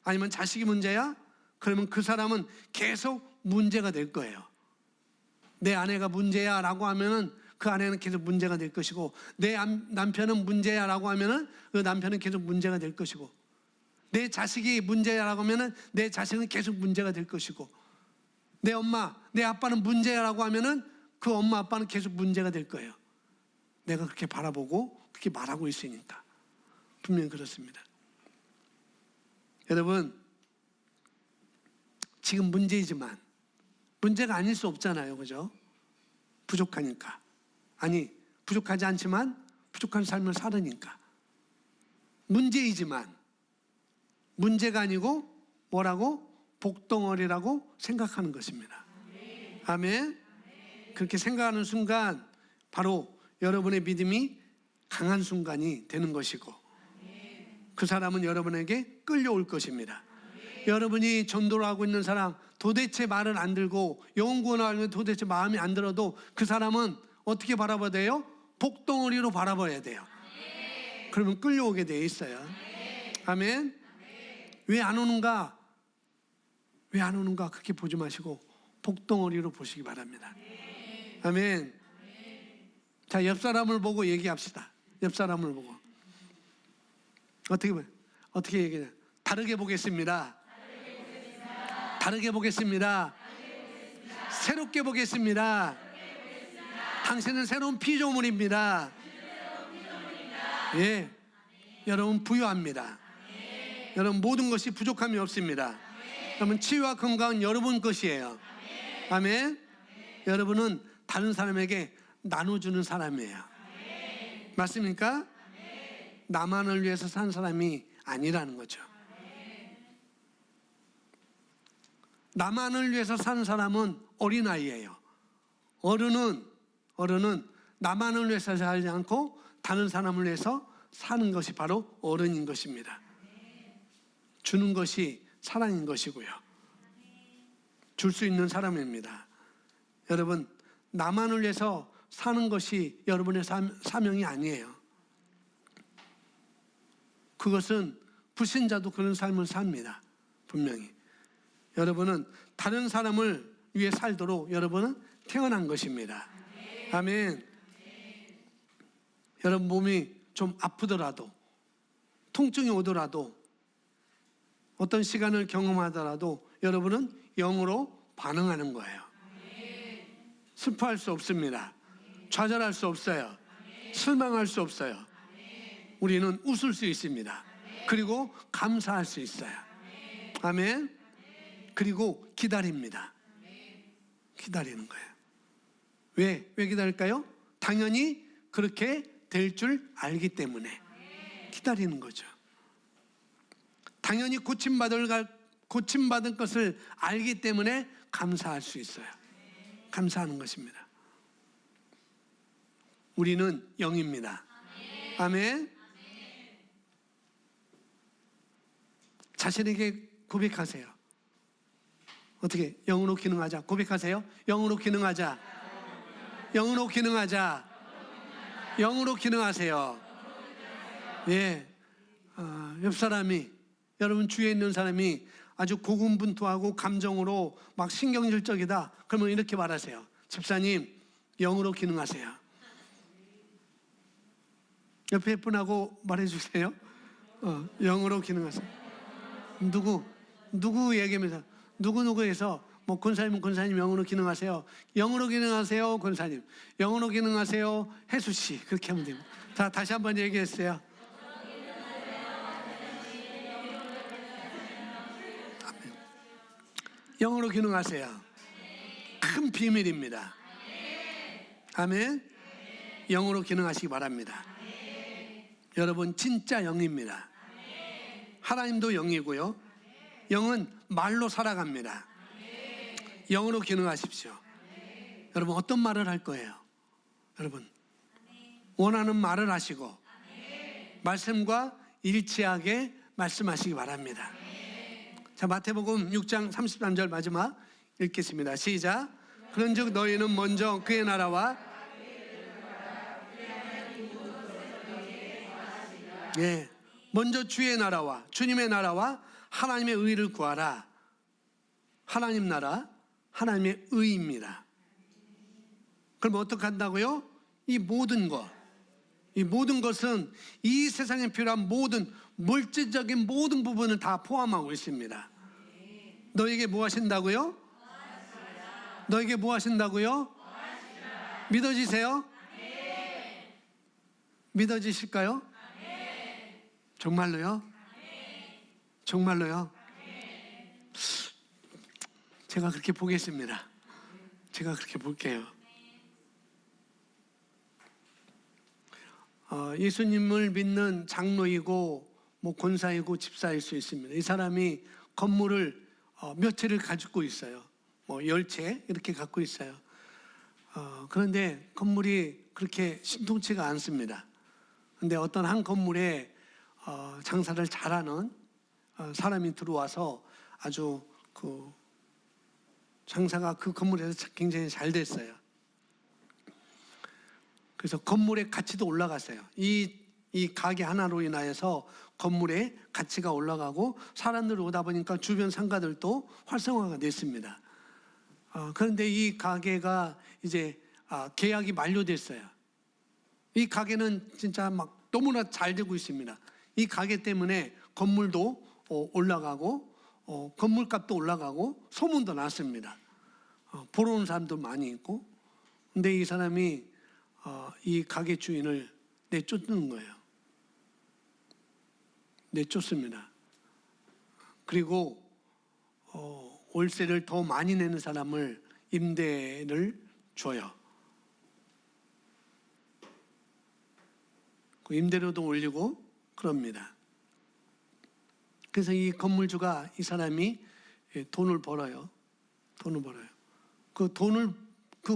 A: 아니면 자식이 문제야? 그러면 그 사람은 계속 문제가 될 거예요. 내 아내가 문제야 라고 하면은 그 아내는 계속 문제가 될 것이고, 내 남편은 문제야 라고 하면은 그 남편은 계속 문제가 될 것이고, 내 자식이 문제야 라고 하면은 내 자식은 계속 문제가 될 것이고, 내 엄마, 내 아빠는 문제야 라고 하면은 그 엄마 아빠는 계속 문제가 될 거예요. 내가 그렇게 바라보고 그렇게 말하고 있으니까. 분명히 그렇습니다. 여러분, 지금 문제이지만 문제가 아닐 수 없잖아요. 그죠? 부족하니까. 아니, 부족하지 않지만 부족한 삶을 살으니까. 문제이지만 문제가 아니고 뭐라고? 복덩어리라고 생각하는 것입니다. 아멘. 그렇게 생각하는 순간 바로 여러분의 믿음이 강한 순간이 되는 것이고, 그 사람은 여러분에게 끌려올 것입니다. 여러분이 전도를 하고 있는 사람, 도대체 말을 안 들고 영혼구원을 하려면 도대체 마음이 안 들어도 그 사람은 어떻게 바라봐야 돼요? 복덩어리로 바라봐야 돼요. 그러면 끌려오게 돼 있어요. 아멘. 왜 안 오는가? 왜 안 오는가? 그렇게 보지 마시고 복덩어리로 보시기 바랍니다. 아멘. 자, 옆 사람을 보고 얘기합시다. 옆 사람을 보고 어떻게 얘기해? 다르게 보겠습니다. 다르게 보겠습니다. 새롭게 보겠습니다. 당신은 새로운 피조물입니다. 예, 여러분 부유합니다. 여러분 모든 것이 부족함이 없습니다. 여러분 치유와 건강은 여러분 것이에요. 아멘. 여러분은 다른 사람에게 나눠주는 사람이에요. 맞습니까? 나만을 위해서 산 사람이 아니라는 거죠. 나만을 위해서 사는 사람은 어린아이예요. 어른은 나만을 위해서 살지 않고 다른 사람을 위해서 사는 것이 바로 어른인 것입니다. 주는 것이 사랑인 것이고요. 줄 수 있는 사람입니다. 여러분, 나만을 위해서 사는 것이 여러분의 사명이 아니에요. 그것은 불신자도 그런 삶을 삽니다. 분명히. 여러분은 다른 사람을 위해 살도록 여러분은 태어난 것입니다. 아멘. 여러분 몸이 좀 아프더라도, 통증이 오더라도, 어떤 시간을 경험하더라도 여러분은 영으로 반응하는 거예요. 슬퍼할 수 없습니다. 좌절할 수 없어요. 실망할 수 없어요. 우리는 웃을 수 있습니다. 그리고 감사할 수 있어요. 아멘. 그리고 기다립니다. 기다리는 거예요. 왜 기다릴까요? 당연히 그렇게 될 줄 알기 때문에 기다리는 거죠. 당연히 고침받은 것을 알기 때문에 감사할 수 있어요. 감사하는 것입니다. 우리는 영입니다. 아멘. 자신에게 고백하세요. 어떻게? 영으로 기능하자. 고백하세요. 영으로 기능하자. 영으로 기능하자. 영으로 기능하세요. 예. 옆 사람이, 여러분 주위에 있는 사람이 아주 고군분투하고 감정으로 막 신경질적이다. 그러면 이렇게 말하세요. 집사님, 영으로 기능하세요. 옆에 분하고 말해주세요. 영으로 기능하세요. 누구 얘기하면서 누구에서 뭐 권사님은 권사님 영으로 기능하세요. 영으로 기능하세요. 권사님 영으로 기능하세요. 혜수씨 그렇게 하면 됩니다. 자, 다시 한번 얘기했어요. 아멘. 영으로 기능하세요. 큰 비밀입니다. 아멘. 영으로 기능하시기 바랍니다. 여러분 진짜 영입니다. 하나님도 영이고요. 영은 말로 살아갑니다. 영으로 기능하십시오. 여러분 어떤 말을 할 거예요? 여러분 원하는 말을 하시고 말씀과 일치하게 말씀하시기 바랍니다. 자, 마태복음 6장 33절 마지막 읽겠습니다. 시작. 그런즉 너희는 먼저 그의 나라와 먼저 주의 나라와 주님의 나라와 하나님의 의를 구하라. 하나님 나라, 하나님의 의입니다. 그럼 어떻게 한다고요? 이 모든 것은 이 세상에 필요한 모든 물질적인 모든 부분을 다 포함하고 있습니다. 너에게 뭐 하신다고요? 너에게 뭐 하신다고요? 믿어지세요? 믿어지실까요? 정말로요? 정말로요? 제가 그렇게 보겠습니다. 제가 그렇게 볼게요. 예수님을 믿는 장로이고 뭐 권사이고 집사일 수 있습니다. 이 사람이 건물을 몇 채를 가지고 있어요. 뭐 10채 이렇게 갖고 있어요. 그런데 건물이 그렇게 신통치가 않습니다. 그런데 어떤 한 건물에 장사를 잘하는 사람이 들어와서 아주 그 장사가 그 건물에서 굉장히 잘 됐어요. 그래서 건물의 가치도 올라갔어요. 이 가게 하나로 인하여서 건물의 가치가 올라가고 사람들이 오다 보니까 주변 상가들도 활성화가 됐습니다. 그런데 이 가게가 이제 계약이 만료됐어요. 이 가게는 진짜 막 너무나 잘 되고 있습니다. 이 가게 때문에 건물도 올라가고 건물값도 올라가고 소문도 났습니다. 보러 오는 사람도 많이 있고. 근데 이 사람이 이 가게 주인을 내쫓는 거예요. 내쫓습니다. 그리고 월세를 더 많이 내는 사람을 임대를 줘요. 그 임대료도 올리고 그럽니다. 그래서 이 건물주가 이 사람이 돈을 벌어요. 그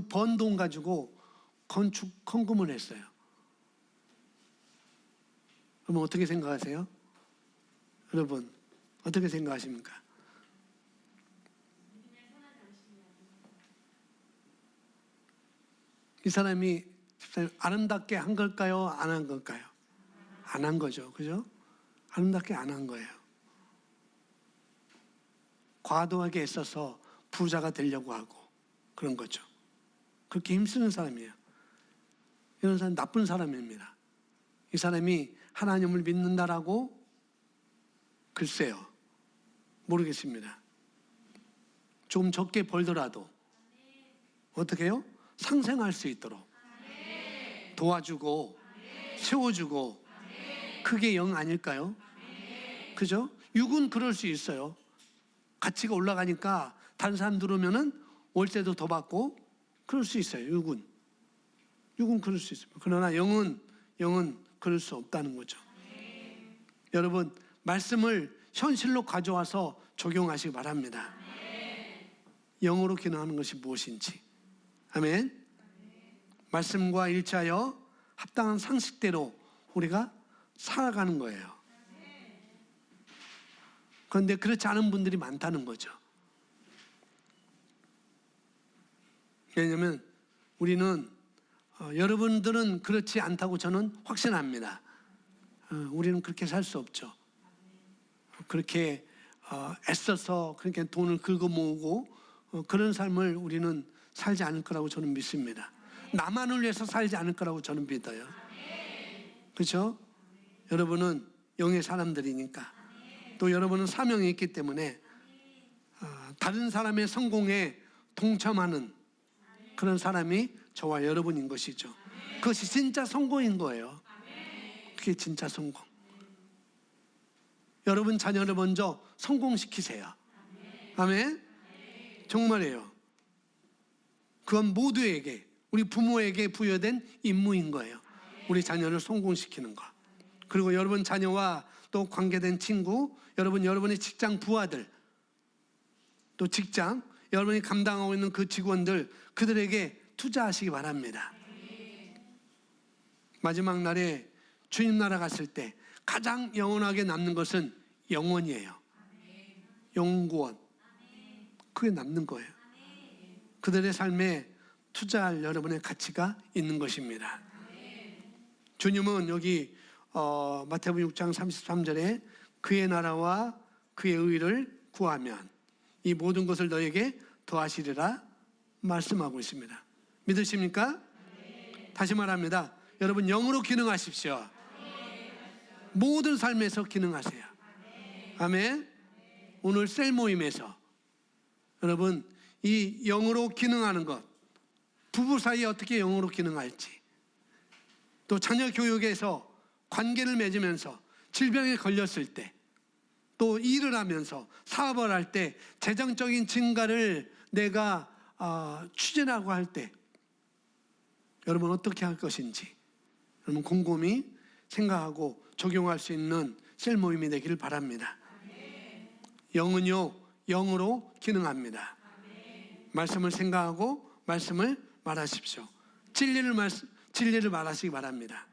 A: 번 돈 가지고 건축 헌금을 했어요. 그러면 어떻게 생각하세요? 여러분 어떻게 생각하십니까? 이 사람이 아름답게 한 걸까요? 안 한 걸까요? 안 한 거죠. 그죠? 아름답게 안 한 거예요. 과도하게 애써서 부자가 되려고 하고 그런 거죠. 그렇게 힘쓰는 사람이에요. 이런 사람 나쁜 사람입니다. 이 사람이 하나님을 믿는다라고 글쎄요. 모르겠습니다. 좀 적게 벌더라도 어떻게 해요? 상생할 수 있도록 도와주고 세워주고 그게 영 아닐까요? 그죠? 육은 그럴 수 있어요. 가치가 올라가니까 다른 사람 들으면은 월세도 더 받고 그럴 수 있어요. 육은 그럴 수 있습니다. 그러나 영은 그럴 수 없다는 거죠. 여러분, 말씀을 현실로 가져와서 적용하시기 바랍니다. 영으로 기능하는 것이 무엇인지. 아멘. 말씀과 일치하여 합당한 상식대로 우리가 살아가는 거예요. 그런데 그렇지 않은 분들이 많다는 거죠. 왜냐하면 우리는 여러분들은 그렇지 않다고 저는 확신합니다. 우리는 그렇게 살 수 없죠. 그렇게 애써서 그렇게 돈을 긁어 모으고 그런 삶을 우리는 살지 않을 거라고 저는 믿습니다. 나만을 위해서 살지 않을 거라고 저는 믿어요. 그렇죠? 여러분은 영의 사람들이니까, 또 여러분은 사명이 있기 때문에 다른 사람의 성공에 동참하는 그런 사람이 저와 여러분인 것이죠. 그것이 진짜 성공인 거예요. 그게 진짜 성공. 여러분 자녀를 먼저 성공시키세요. 아멘. 정말이에요. 그건 모두에게, 우리 부모에게 부여된 임무인 거예요. 우리 자녀를 성공시키는 거. 그리고 여러분 자녀와 또 관계된 친구, 여러분의 직장 부하들, 또 직장, 여러분이 감당하고 있는 그 직원들, 그들에게 투자하시기 바랍니다. 마지막 날에 주님 나라 갔을 때 가장 영원하게 남는 것은 영원이에요. 영구원. 그게 남는 거예요. 그들의 삶에 투자할 여러분의 가치가 있는 것입니다. 주님은 여기 마태복음 6장 33절에 그의 나라와 그의 의를 구하면 이 모든 것을 너에게 더하시리라 말씀하고 있습니다. 믿으십니까? 다시 말합니다. 여러분 영으로 기능하십시오. 모든 삶에서 기능하세요. 아멘. 오늘 셀 모임에서 여러분 이 영으로 기능하는 것, 부부 사이에 어떻게 영으로 기능할지, 또 자녀 교육에서 관계를 맺으면서 질병에 걸렸을 때, 또 일을 하면서 사업을 할 때 재정적인 증가를 내가 추진하고 할 때 여러분 어떻게 할 것인지 여러분 곰곰이 생각하고 적용할 수 있는 셀 모임이 되기를 바랍니다. 영은요 영으로 기능합니다. 말씀을 생각하고 말씀을 말하십시오. 진리를 말하시기 바랍니다.